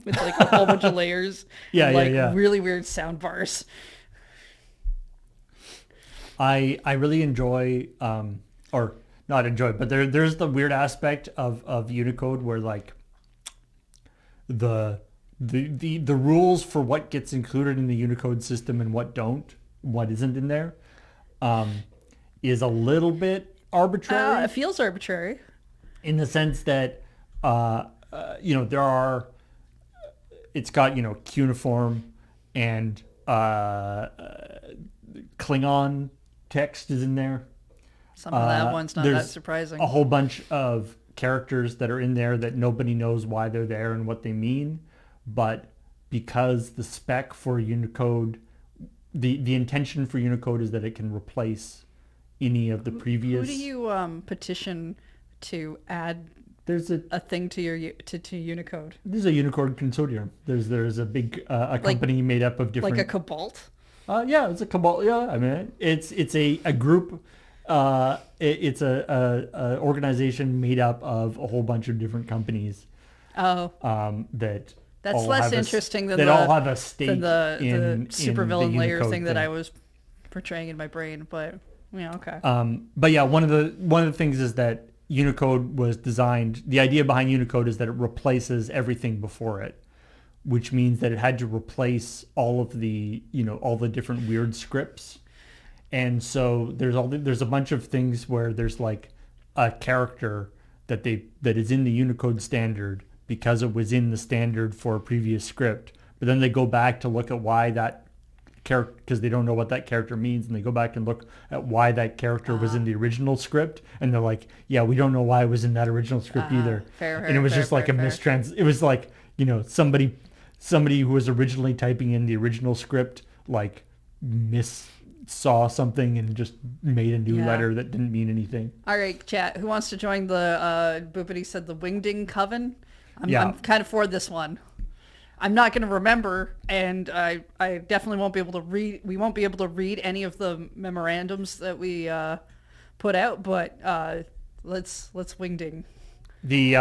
with like a whole bunch of layers.
Yeah.
Really weird sound bars.
I really enjoy, or not enjoy, but there's the weird aspect of Unicode where like the rules for what gets included in the Unicode system and what isn't in there, is a little bit arbitrary.
It feels arbitrary.
In the sense that, there are, it's got, cuneiform and Klingon text is in there.
Somehow that one's not that
There's
surprising.
a whole bunch of characters that are in there that nobody knows why they're there and what they mean. But because the spec for Unicode, the intention for Unicode is that it can replace any of the previous.
Who do you petition to add
There's
a thing to your to Unicode?
There's a Unicode consortium. There's a big a company made up of different.
Like a Cobalt?
Yeah, it's a cabal. Yeah, I mean it's a group. It's a organization made up of a whole bunch of different companies.
Oh.
That.
That's less interesting than
all have a stake
the
in
supervillain
the
layer
Unicode
thing that I was portraying in my brain. But yeah, okay.
But yeah, one of the things is that Unicode was designed. The idea behind Unicode is that it replaces everything before it, which means that it had to replace all of the all the different weird scripts. And so there's a bunch of things where there's like a character that is in the Unicode standard because it was in the standard for a previous script, but then they go back to look at why that character, because they don't know what that character means, and they go back and look at why that character was in the original script, and they're like, yeah, we don't know why it was in that original script either. And it was just like a mistrans. It was like somebody who was originally typing in the original script like saw something and just made a new letter that didn't mean anything.
All right, chat. Who wants to join the Boopity said the Wingding Coven? I'm kind of for this one. I'm not going to remember, and I definitely won't be able to read. We won't be able to read any of the memorandums that we put out, but let's Wingding.
The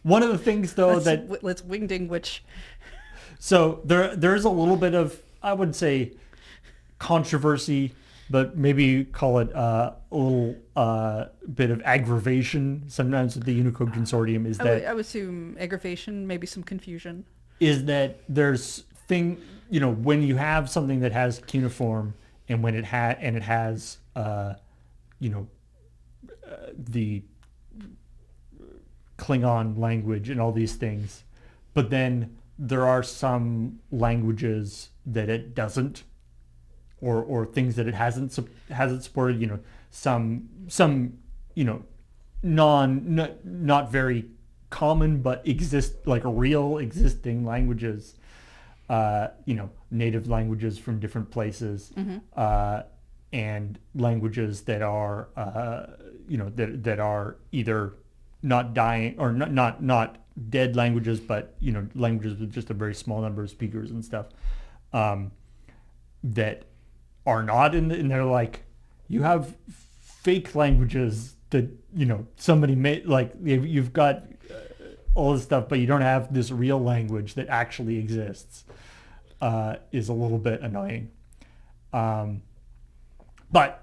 one of the things though
let's Wingding which.
So there's a little bit of, I would say, controversy, but maybe call it a little bit of aggravation sometimes with the Unicode consortium is that
I would assume aggravation, maybe some confusion.
Is that there's when you have something that has cuneiform and when it has the Klingon language and all these things, but then there are some languages that it doesn't, or things that it hasn't supported. Some not very common but exist, like real existing languages. Native languages from different places, and languages that are that are either not dying or not dead languages, but languages with just a very small number of speakers and stuff, that are not in there. Like, you have fake languages that somebody made, like you've got all this stuff, but you don't have this real language that actually exists. Is a little bit annoying. But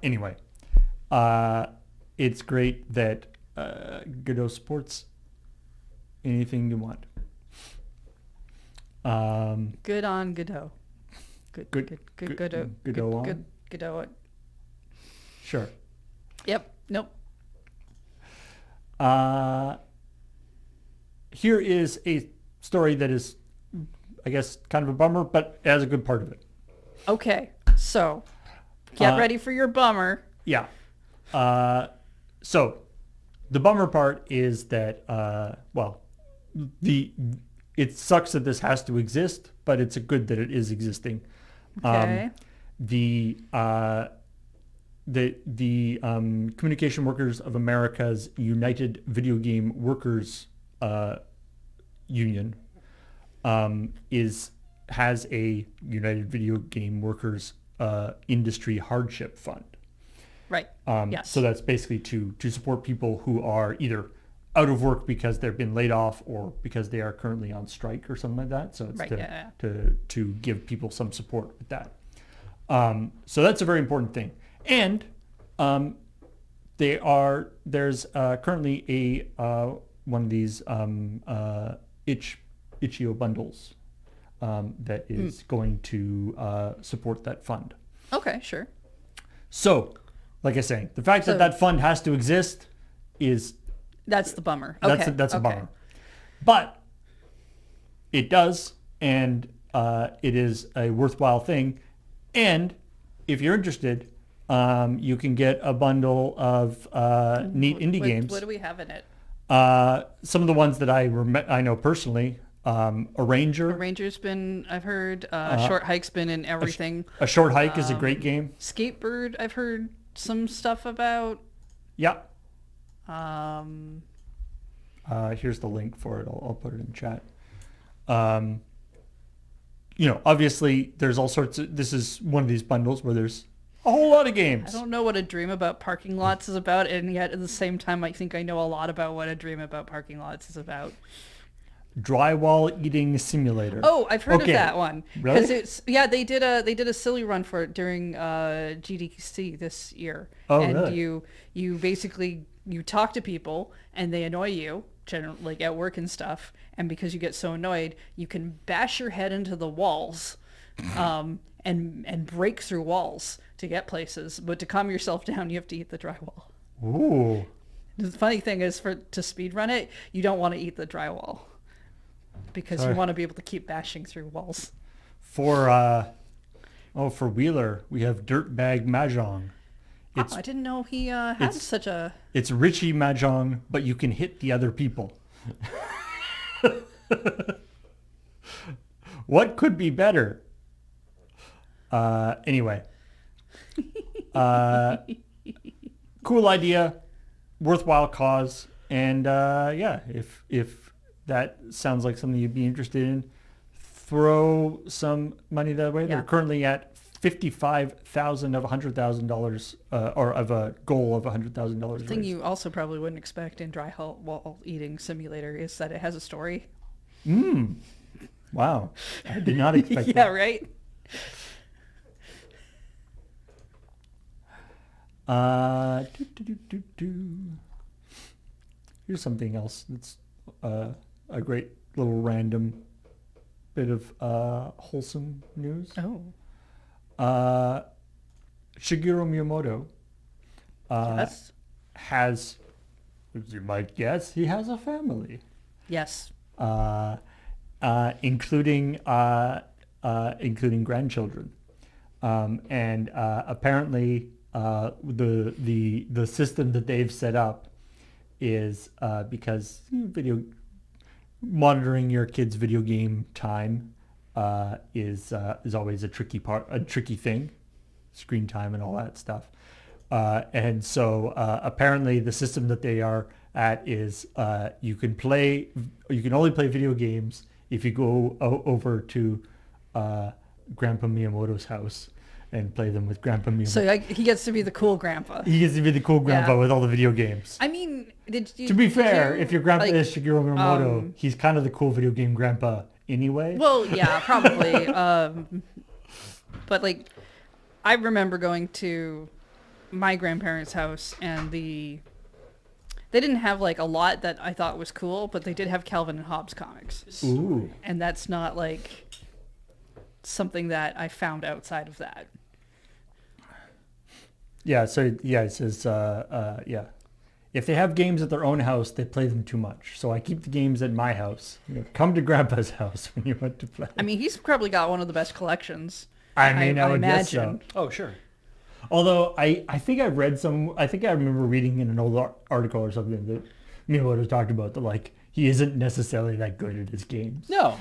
anyway, it's great that Godot supports anything you want.
Good on Godot. Good Godot.
Godot on?
Good Godot.
Sure.
Yep. Nope.
Here is a story that is, I guess, kind of a bummer, but it has a good part of it. Okay.
So, get ready for your bummer.
Yeah. So, the bummer part is that, it sucks that this has to exist, but it's a good that it is existing.
Okay.
The Communication Workers of America's United Video Game Workers Union has a United Video Game Workers Industry Hardship Fund.
Right. Yes.
So that's basically to support people who are either out of work because they've been laid off or because they are currently on strike or something like that. So it's to give people some support with that. So that's a very important thing. And there's currently a one of these itch.io bundles that is going to support that fund.
Okay, sure.
So, like I say, the fact that fund has to exist is...
That's the bummer. Okay.
That's a bummer. But it does, and it is a worthwhile thing. And if you're interested, you can get a bundle of neat indie games.
What do we have in it?
Some of the ones that I know personally. Arranger.
Arranger's been, I've heard. Short Hike's been in everything.
A Short Hike is a great game.
Skatebird, I've heard some stuff about.
Yeah. Here's the link for it. I'll put it in chat. Obviously there's all sorts of, this is one of these bundles where there's a whole lot of games.
I don't know what A Dream About Parking Lots is about, and yet at the same time I think I know a lot about what A Dream About Parking Lots is about.
Drywall Eating Simulator.
Oh, I've heard of that one.
Really?
Because they did a silly run for it during GDC this year.
Oh,
and
really?
you basically talk to people and they annoy you, generally like at work and stuff. And because you get so annoyed, you can bash your head into the walls, and break through walls to get places. But to calm yourself down, you have to eat the drywall.
Ooh.
The funny thing is, to speed run it, you don't want to eat the drywall. Because you want to be able to keep bashing through walls.
For Wheeler, we have Dirtbag Mahjong.
I didn't know he had such a...
It's Richie Mahjong, but you can hit the other people. What could be better? Anyway. Cool idea. Worthwhile cause. And if that sounds like something you'd be interested in, throw some money that way. Yeah. They're currently at $55,000 of $100,000, or of a goal of $100,000. The
thing you also probably wouldn't expect in Drywall Eating Simulator is that it has a story.
Wow. I did not expect that.
Yeah, right?
Here's something else that's a great little random bit of wholesome news.
Oh.
Shigeru Miyamoto
Yes.
has, as you might guess, he has a family.
Yes.
Including grandchildren. And apparently the system that they've set up is because monitoring your kids' video game time is always a tricky thing, screen time and all that stuff. And so apparently the system that they are at is you can only play video games if you go over to Grandpa Miyamoto's house and play them with Grandpa Miyamoto.
So he gets to be the cool grandpa.
He gets to be the cool grandpa with all the video games.
I mean, to
be fair, if your grandpa is Shigeru Miyamoto, he's kind of the cool video game grandpa anyway.
Well, yeah, probably. But I remember going to my grandparents' house, and they didn't have like a lot that I thought was cool, but they did have Calvin and Hobbes comics.
Ooh.
And that's not like something that I found outside of that.
Yeah, so yeah, it says yeah. If they have games at their own house, they play them too much. So I keep the games at my house. Come to Grandpa's house when you want to play.
I mean, he's probably got one of the best collections.
I mean, I would guess so.
imagine.
Oh, sure.
Although I think I remember reading in an old article or something that Miyamoto talked about that like he isn't necessarily that good at his games.
No,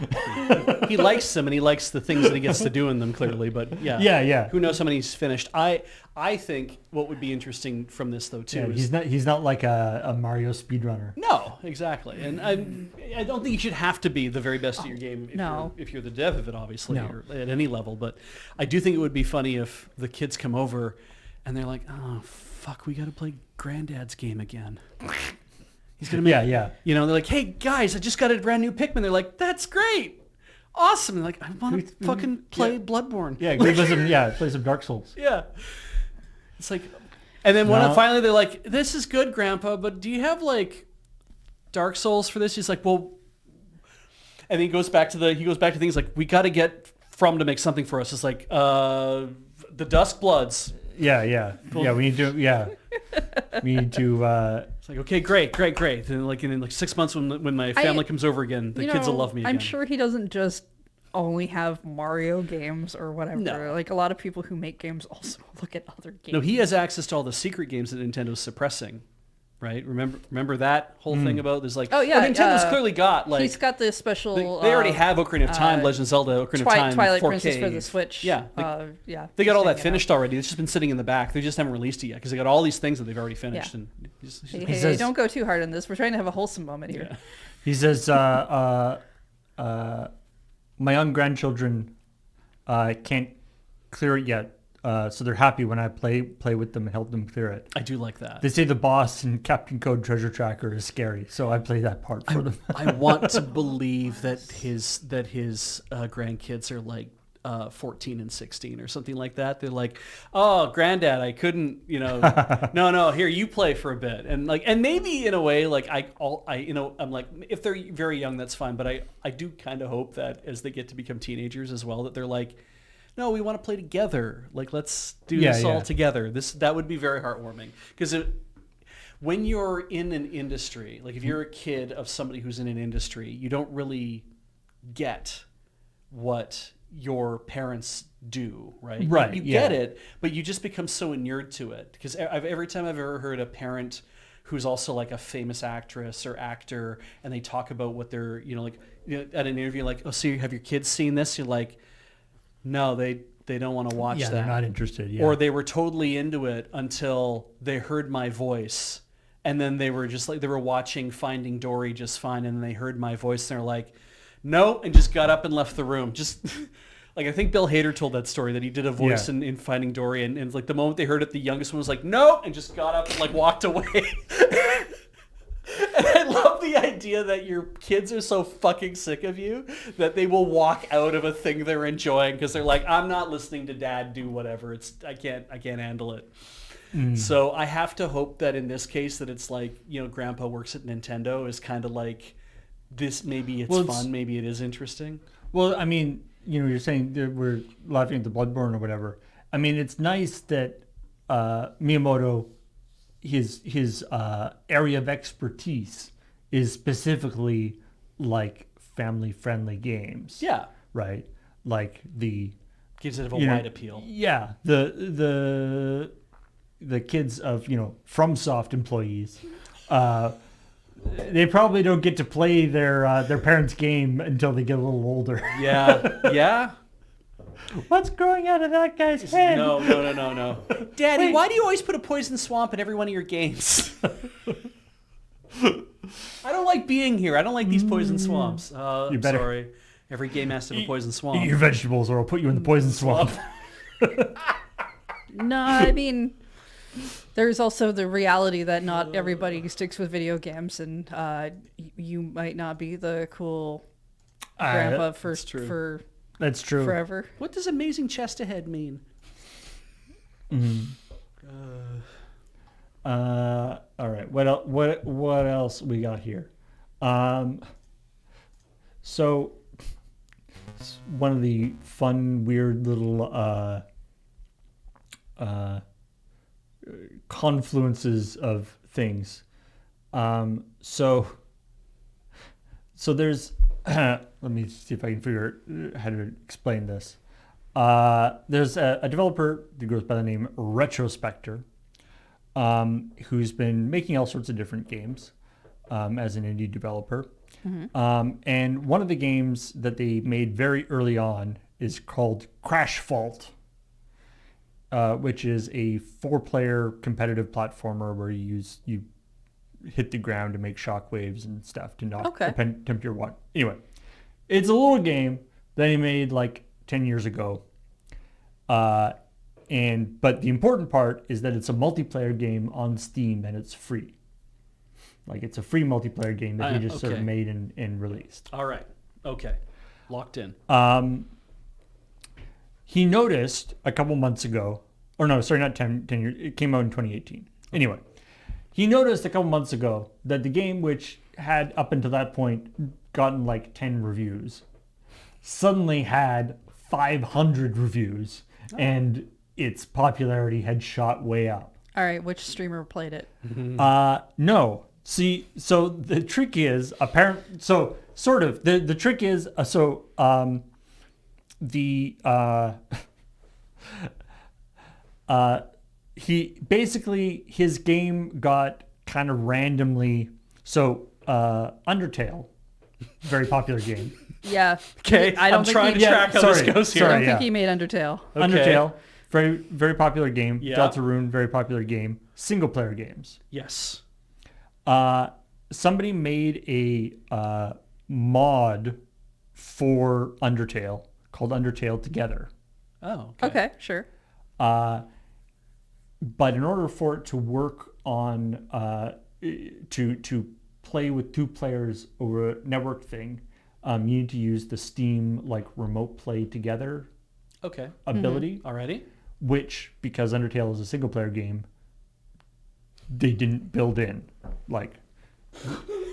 he likes them and he likes the things that he gets to do in them clearly. But
Yeah.
Who knows how many he's finished? I think what would be interesting from this though too is
he's not like a Mario speedrunner.
no, exactly. And I don't think you should have to be the very best at your game if you're the dev of it, obviously, or at any level. But I do think it would be funny if the kids come over and they're like, oh fuck, we got to play Granddad's game again. He's gonna make, you know, they're like, hey guys, I just got a brand new Pikmin. They're like, that's great, awesome. And like, I want to fucking play Bloodborne.
Yeah, play some Dark Souls.
Yeah, it's like, and then when finally they're like, this is good, Grandpa, but do you have like Dark Souls for this? He's like, well, and then he goes back to things like, we got to get From to make something for us. It's like the Dusk Bloods.
Yeah. We need to.
It's like, okay, great. And in like 6 months when my family comes over again, the kids will love me again.
I'm sure he doesn't just only have Mario games or whatever.
No.
Like a lot of people who make games also look at other games.
No, he has access to all the secret games that Nintendo's suppressing. Right? Remember that whole thing about there's like Nintendo's clearly got like
he's got this special
they already have Ocarina of Time, Legend of Zelda, Ocarina of Time,
Twilight
4K.
Princess for the Switch.
Yeah, they got all that finished already. It's just been sitting in the back. They just haven't released it yet because they got all these things that they've already finished.
Yeah.
And
He says, don't go too hard on this. We're trying to have a wholesome moment here.
Yeah.
He says, my young grandchildren can't clear it yet. So they're happy when I play with them and help them clear it.
I do like that.
They say the boss in Captain Code Treasure Tracker is scary, so I play that part for them.
I want to believe that his grandkids are like 14 and 16 or something like that. They're like, oh, Granddad, I couldn't, no, here you play for a bit, and maybe in a way, like I'm like, if they're very young, that's fine, but I do kind of hope that as they get to become teenagers as well, that they're like, no, we want to play together. Like, let's do this all together. That would be very heartwarming. Because when you're in an industry, like if you're a kid of somebody who's in an industry, you don't really get what your parents do, right?
Right.
You get it, but you just become so inured to it. Because every time I've ever heard a parent who's also like a famous actress or actor, and they talk about what they're, at an interview, like, oh, so you have your kids seen this? You're like, no, they don't want to watch that.
Yeah, they're not interested. Yeah.
Or they were totally into it until they heard my voice, and then they were just like, they were watching Finding Dory just fine, and then they heard my voice, and they're like, no, and just got up and left the room. Just like, I think Bill Hader told that story that he did a voice in Finding Dory, and like the moment they heard it, the youngest one was like, no, and just got up and like walked away. And I love the idea that your kids are so fucking sick of you that they will walk out of a thing they're enjoying because they're like, I'm not listening to Dad do whatever. I can't handle it. So I have to hope that in this case that it's like, Grandpa works at Nintendo is kind of like this. Maybe it's fun. Maybe it is interesting.
Well, I mean, you're saying that we're laughing at the Bloodborne or whatever. I mean, it's nice that Miyamoto, his area of expertise is specifically like family-friendly games.
Yeah.
Right. Like
gives it a wide appeal.
Yeah. The kids of FromSoft employees, they probably don't get to play their parents' game until they get a little older.
Yeah.
What's growing out of that guy's head?
No. Daddy, why do you always put a poison swamp in every one of your games? I don't like being here. I don't like these poison swamps. I'm sorry. Every game has to have a poison swamp.
Eat your vegetables or I'll put you in the poison swamp.
No, I mean, there's also the reality that not everybody sticks with video games, and you might not be the cool grandpa for
that's true.
Forever.
What does amazing chest ahead mean?
All right. What else we got here? So one of the fun, weird little confluences of things. So there's let me see if I can figure out how to explain this. There's a developer that goes by the name Retrospector, who's been making all sorts of different games as an indie developer. And one of the games that they made very early on is called Crash Fault, which is a 4-player competitive platformer where you hit the ground to make shockwaves and stuff to knock tempt your water. Anyway, it's a little game that he made like 10 years ago. But the important part is that it's a multiplayer game on Steam and it's free. Like it's a free multiplayer game that he just sort of made and released.
All right. Okay. Locked in.
He noticed a couple months ago, or no, sorry, not 10 years. It came out in 2018. Anyway, he noticed a couple months ago that the game, which had up until that point gotten like 10 reviews, suddenly had 500 reviews and its popularity had shot way up.
All right, which streamer played it?
No. See, so the trick is the trick is he basically, his game got kind of randomly, Undertale, very popular game.
Yeah.
Okay, I'm trying to track how this goes here.
I don't think he made Undertale.
Okay. Undertale, very, very popular game.
Yeah.
Deltarune, very popular game. Single player games.
Yes.
Somebody made a
mod
for Undertale called Undertale Together.
Oh,
okay, sure.
But in order for it to work on to play with 2 players over a network thing, you need to use the Steam like remote play together ability.
Alrighty.
Which, because Undertale is a single player game, they didn't build in. Like,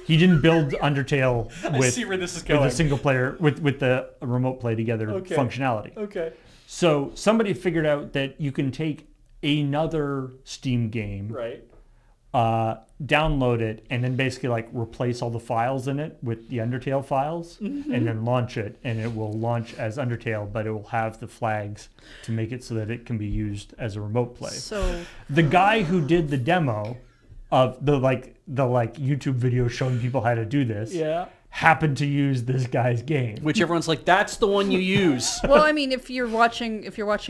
he didn't build Undertale with,
I see where this is going.
with a single player with the remote play together functionality.
Okay.
So somebody figured out that you can take another Steam game,
right,
download it, and then basically like replace all the files in it with the Undertale files, and then launch it, and it will launch as Undertale, but it will have the flags to make it so that it can be used as a remote play.
So
the guy who did the demo of the YouTube video showing people how to do this, happened to use this guy's game,
which everyone's like, that's the one you use.
Well, I mean, if you're watching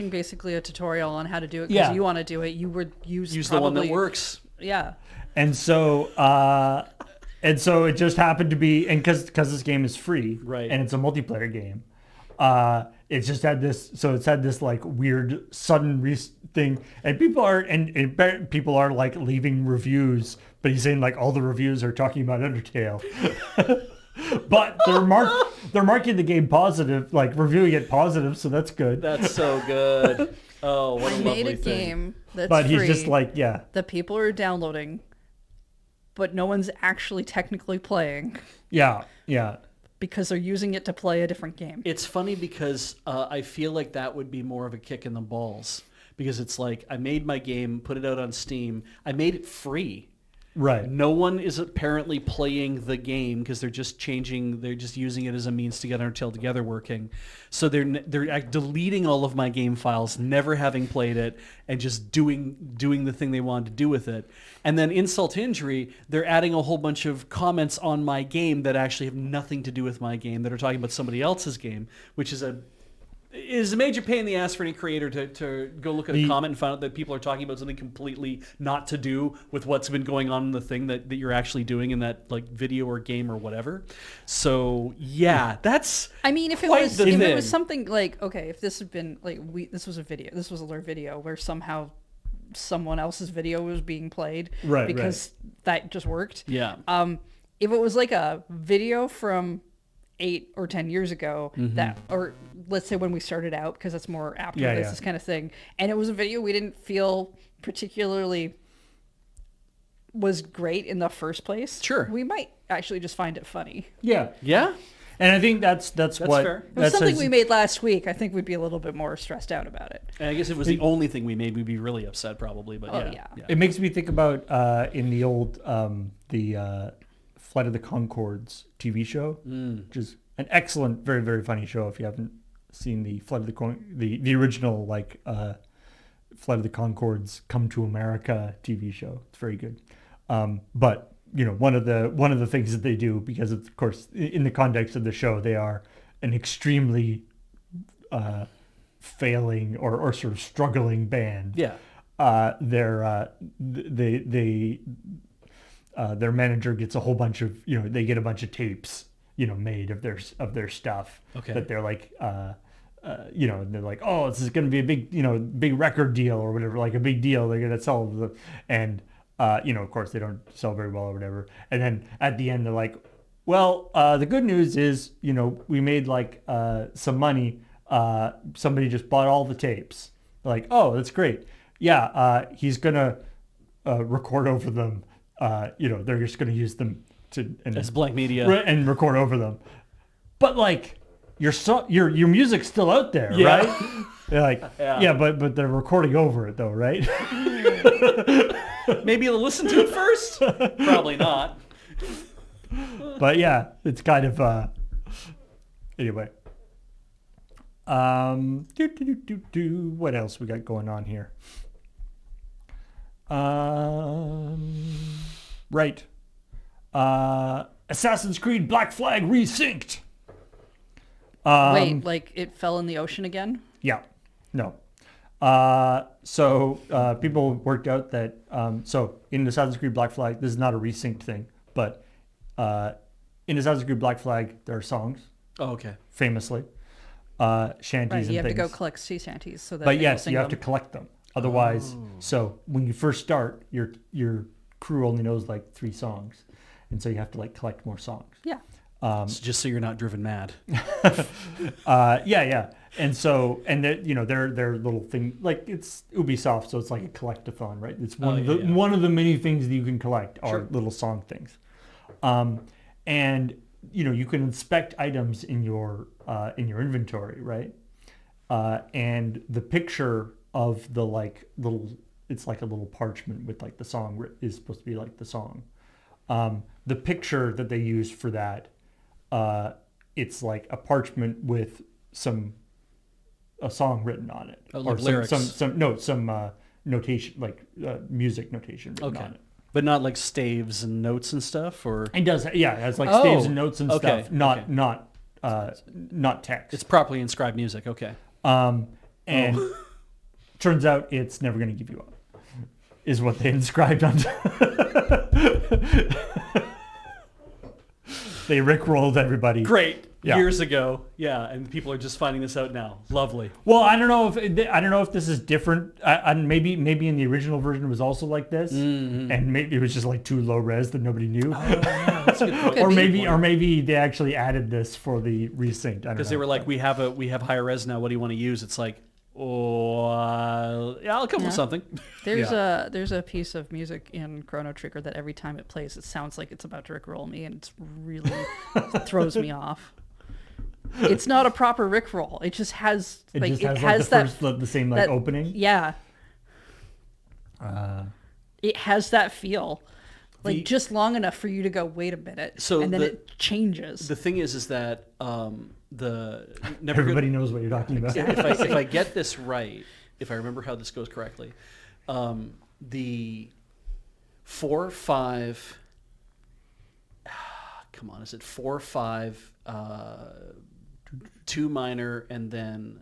basically a tutorial on how to do it because you want to do it, you would use
the one that works.
Yeah.
And so it just happened to be, and because this game is free,
right,
and it's a multiplayer game, it's just had this. So it's had this like weird sudden thing, and people are like leaving reviews, but he's saying like all the reviews are talking about Undertale. But they're marking the game positive, like reviewing it positive, so that's good.
That's so good. Oh, what a lovely thing. I made a
game that's
but
free
he's just like,
that people are downloading, but no one's actually technically playing.
Yeah.
Because they're using it to play a different game.
It's funny because I feel like that would be more of a kick in the balls, because it's like, I made my game, put it out on Steam, I made it free.
Right.
No one is apparently playing the game because they're just using it as a means to get Undertale Together working. So they're deleting all of my game files, never having played it, and just doing the thing they wanted to do with it. And then insult to injury, they're adding a whole bunch of comments on my game that actually have nothing to do with my game, that are talking about somebody else's game, which is a major pain in the ass for any creator to go look at a comment and find out that people are talking about something completely not to do with what's been going on in the thing that you're actually doing in that like video or game or whatever. So yeah, that's,
I mean, if it was something like, okay, if this had been like, this was a Lure video where somehow someone else's video was being played, because that just worked.
Yeah.
If it was like a video from 8 or 10 years ago, that, or let's say when we started out, because that's more after this kind of thing, and it was a video we didn't feel particularly was great in the first place,
Sure,
we might actually just find it funny.
Yeah. And I think that's what
fair.
If it was something we made last week, I think we'd be a little bit more stressed out about it.
And I guess if it was the only thing we made, we'd be really upset probably. But yeah.
It makes me think about in the old Flight of the Conchords TV show, which is an excellent, very, very funny show. If you haven't seen the Flight of the original Flight of the Conchords Come to America TV show, it's very good. But one of the things that they do, because of course in the context of the show they are an extremely failing or sort of struggling band. Their manager gets a whole bunch of they get a bunch of tapes made of their stuff that they're like and they're like, oh, this is going to be a big big record deal or whatever, like a big deal, they're going to sell and of course they don't sell very well or whatever, and then at the end they're like, well, the good news is we made some money, somebody just bought all the tapes. They're like, oh, that's great. He's gonna record over them. They're just going to use them
as blank media
and record over them. But your music's still out there, right? They're like, but they're recording over it though, right?
Maybe you'll listen to it first. Probably not.
But yeah, it's kind of anyway. What else we got going on here? Right. Assassin's Creed Black Flag resynced.
Wait, it fell in the ocean again?
Yeah. No. So people worked out that so in Assassin's Creed Black Flag, this is not a resynced thing, but in Assassin's Creed Black Flag there are songs.
Oh, okay.
Famously, shanties and things.
You have to go collect sea shanties so that.
But yes, you have to collect them. Otherwise, so when you first start, your crew only knows 3 songs, and so you have to collect more songs.
Yeah.
Just so you're not driven mad.
Yeah. And so, and their little thing, it's Ubisoft, so it's like a collectathon, right? It's one of the many things that you can collect are little song things. And you can inspect items in your inventory, right? And the picture of the little, it's like a little parchment with the song is supposed to be the song. The picture that they use for that, it's like a parchment with a song written on it,
or lyrics.
some notation, music notation written on it.
But not staves and notes and stuff, or
it does. Yeah, it has staves and notes and stuff. Not text.
It's properly inscribed music. Okay.
And turns out it's never going to give you up, is what they inscribed on. They rickrolled everybody.
Great. Years ago. Yeah, and people are just finding this out now. Lovely.
Well, I don't know if this is different. Maybe in the original version it was also like this, and maybe it was just too low res that nobody knew.
Oh, yeah, that's a good point.
or maybe they actually added this for the resynced.
Because they were like, we have higher res now. What do you want to use? It's like, I'll come with something.
There's a piece of music in Chrono Trigger that every time it plays, it sounds like it's about to rickroll me, and it's really throws me off. It's not a proper rickroll. It just has
the same opening.
Yeah. It has that feel, just long enough for you to go, wait a minute, and then it changes. The
thing is that
everybody knows what you're talking about.
If I get this right, if I remember how this goes correctly, the 4, 5. Come on, is it 4, 5, 2 minor, and then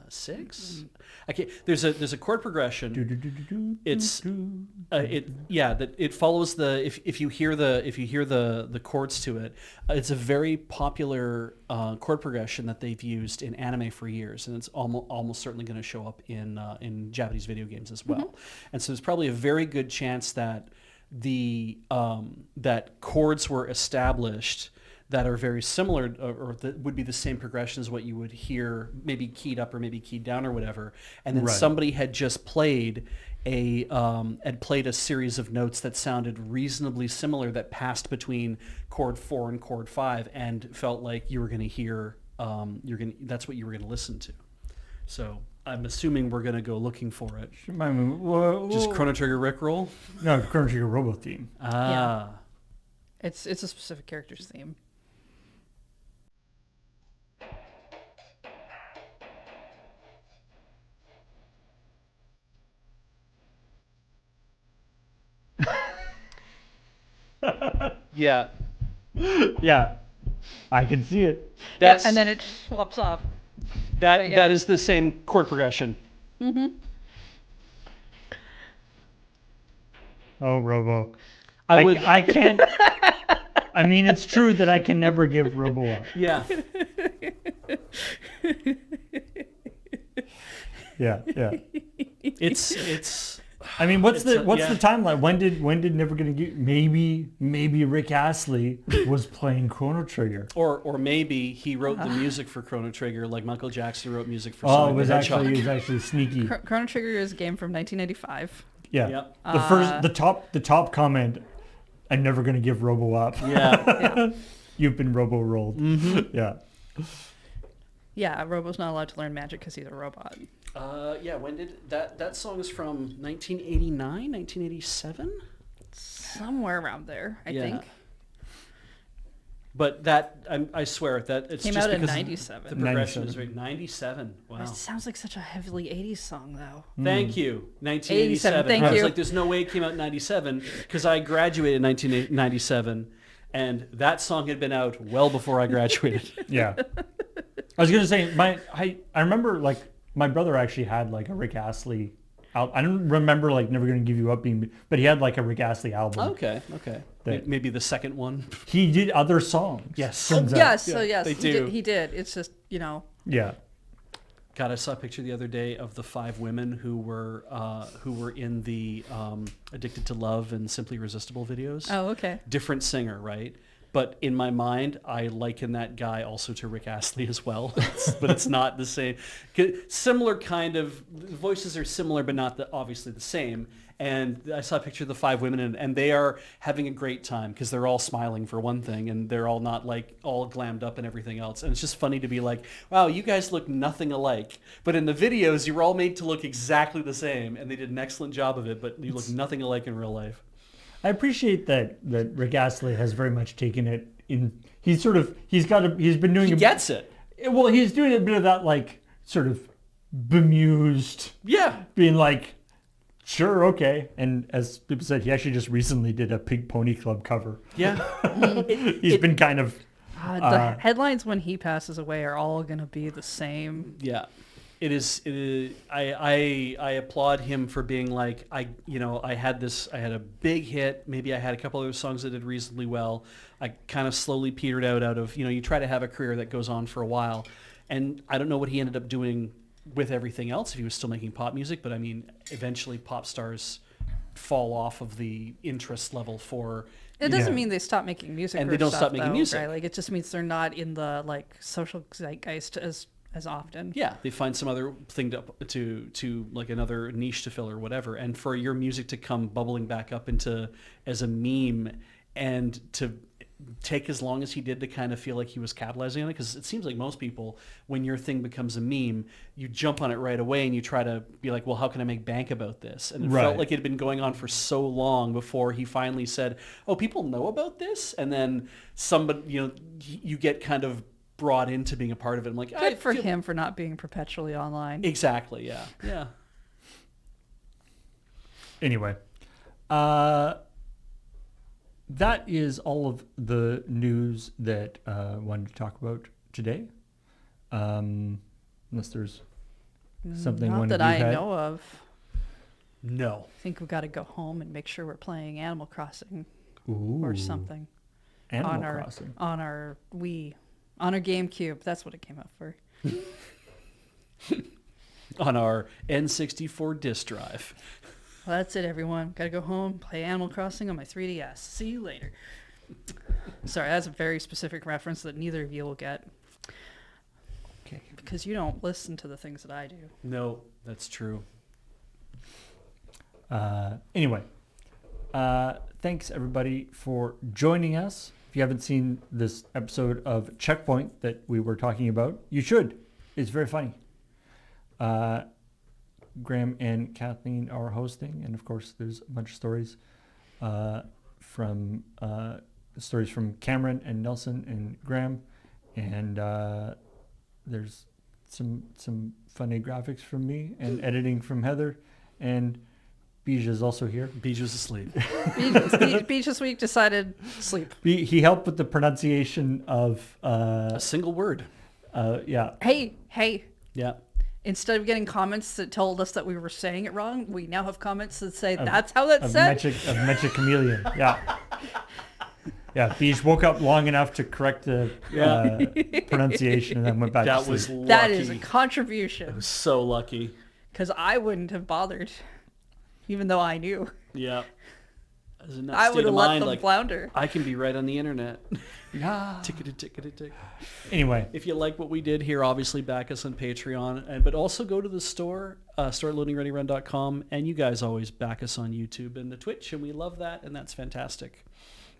6? Okay, there's a chord progression. It's that it follows the if you hear the chords to it, it's a very popular chord progression that they've used in anime for years, and it's almost certainly going to show up in Japanese video games as well. And so there's probably a very good chance that that chords were established that are very similar or that would be the same progression as what you would hear, maybe keyed up or maybe keyed down or whatever. And then
Right.
somebody had just played a series of notes that sounded reasonably similar that passed between chord 4 and chord 5 and felt like you were going to hear, that's what you were going to listen to. So I'm assuming we're going to go looking for it. Just Chrono Trigger Rickroll?
No, Chrono Trigger Robo theme.
Ah.
It's a specific character's theme.
Yeah.
Yeah, I can see it.
That's,
and then it swaps off.
that is the same chord progression.
Mm-hmm.
Oh, Robo.
I
I can't. I mean, it's true that I can never give Robo up.
Yeah.
Yeah.
It's
I mean, what's the
yeah.
timeline? When did Never Gonna Give? Maybe Rick Astley was playing Chrono Trigger.
or maybe he wrote the music for Chrono Trigger like Michael Jackson wrote music for
Oh,
Sonic
it was
the Hedgehog.
actually sneaky.
Chrono Trigger is a game from 1995.
Yeah.
Yep.
The top comment. I'm never gonna give Robo up.
Yeah.
You've been Robo rolled.
Mm-hmm.
Yeah.
Yeah, Robo's not allowed to learn magic because he's a robot.
When did that song is from 1989, 1987?
Somewhere around there, I think.
But that I swear that it's
Came
just
out in
because
97.
the progression
97.
is right. 97. Wow.
It sounds like such a heavily 80s song, though.
Thank you. 1987.
87, thank
I was
you.
like, there's no way it came out in 97 because I graduated in 1997 and that song had been out well before I graduated.
Yeah. I was gonna say I remember like my brother actually had like a Rick Astley. I don't remember like Never Gonna Give You Up being, but he had like a Rick Astley album.
Okay. Maybe the second one.
He did other songs.
Yes.
turns out.
Yes, so yes,
they
he
do.
did. He did. It's just,
Yeah.
God, I saw a picture the other day of the 5 women who were in the Addicted to Love and Simply Irresistible videos.
Oh, okay.
Different singer, right? But in my mind, I liken that guy also to Rick Astley as well. But it's not the same. Similar kind of, the voices are similar, but not obviously the same. And I saw a picture of the 5 women, and they are having a great time because they're all smiling for one thing, and they're all not like all glammed up and everything else. And it's just funny to be like, wow, you guys look nothing alike. But in the videos, you were all made to look exactly the same, and they did an excellent job of it, but you look nothing alike in real life.
I appreciate that Rick Astley has very much taken it in. He's been doing.
He gets it.
Well, he's doing a bit of that like sort of bemused.
Yeah.
Being like, sure, okay. And as people said, he actually just recently did a Pig Pony Club cover.
Yeah.
He's been kind of.
The headlines when he passes away are all going to be the same.
Yeah. It is. I applaud him for being like, I had a big hit. Maybe I had a couple other songs that did reasonably well. I kind of slowly petered out of, you try to have a career that goes on for a while. And I don't know what he ended up doing with everything else, if he was still making pop music. But I mean, eventually pop stars fall off of the interest level for...
It doesn't mean they stop making music,
and
or
they don't
stuff,
stop making
though,
music.
Right? Like it just means they're not in the like social zeitgeist as often.
Yeah, they find some other thing to like another niche to fill or whatever. And for your music to come bubbling back up into as a meme and to take as long as he did to kind of feel like he was capitalizing on it, because it seems like most people, when your thing becomes a meme, you jump on it right away and you try to be like, well, how can I make bank about this? And it felt like it had been going on for so long before he finally said, oh, people know about this? And then somebody, you get kind of brought into being a part of it. I'm like,
Good for him for not being perpetually online.
Exactly. Yeah.
Anyway, that is all of the news that I wanted to talk about today. Unless there's something
not
one
that
of you
I
had.
know of.
No.
I think we've got to go home and make sure we're playing Animal Crossing
Ooh,
or something
Animal Crossing.
on our Wii. On our GameCube, that's what it came out for.
On our N64 disk drive.
Well, that's it, everyone. Gotta go home, play Animal Crossing on my 3DS. See you later. Sorry, that's a very specific reference that neither of you will get.
Okay.
Because you don't listen to the things that I do.
No, that's true.
Anyway, thanks everybody for joining us. If you haven't seen this episode of ChillPoint that we were talking about, you should. It's very funny. Graham and Kathleen are hosting, and of course there's a bunch of stories from Cameron and Nelson and Graham, and there's some funny graphics from me and editing from Heather, and Bij is also here.
Bij was asleep.
Beach this week decided sleep.
He helped with the pronunciation of
A single word.
yeah.
Hey.
Yeah.
Instead of getting comments that told us that we were saying it wrong, we now have comments that say that's how that's said.
Of Mecha Chameleon. Yeah. Yeah, Bij woke up long enough to correct the pronunciation and then went back to
That
sleep.
was lucky.
That is a
I
contribution.
was so lucky.
Because I wouldn't have bothered, even though I knew.
Yeah. I was in that
I
state
would have
of
let
mind,
them
like,
flounder.
I can be right on the internet.
Yeah.
Tick.
Anyway,
If you like what we did here, obviously back us on Patreon, but also go to the store, store at loadingreadyrun.com, and you guys always back us on YouTube and the Twitch, and we love that, and that's fantastic.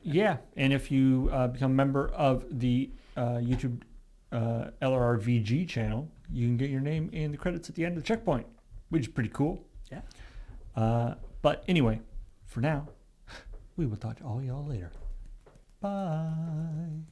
yeah, and if you become a member of the YouTube LRRVG channel, you can get your name in the credits at the end of the ChillPoint, which is pretty cool.
Yeah.
But anyway, for now, we will talk to all y'all later. Bye.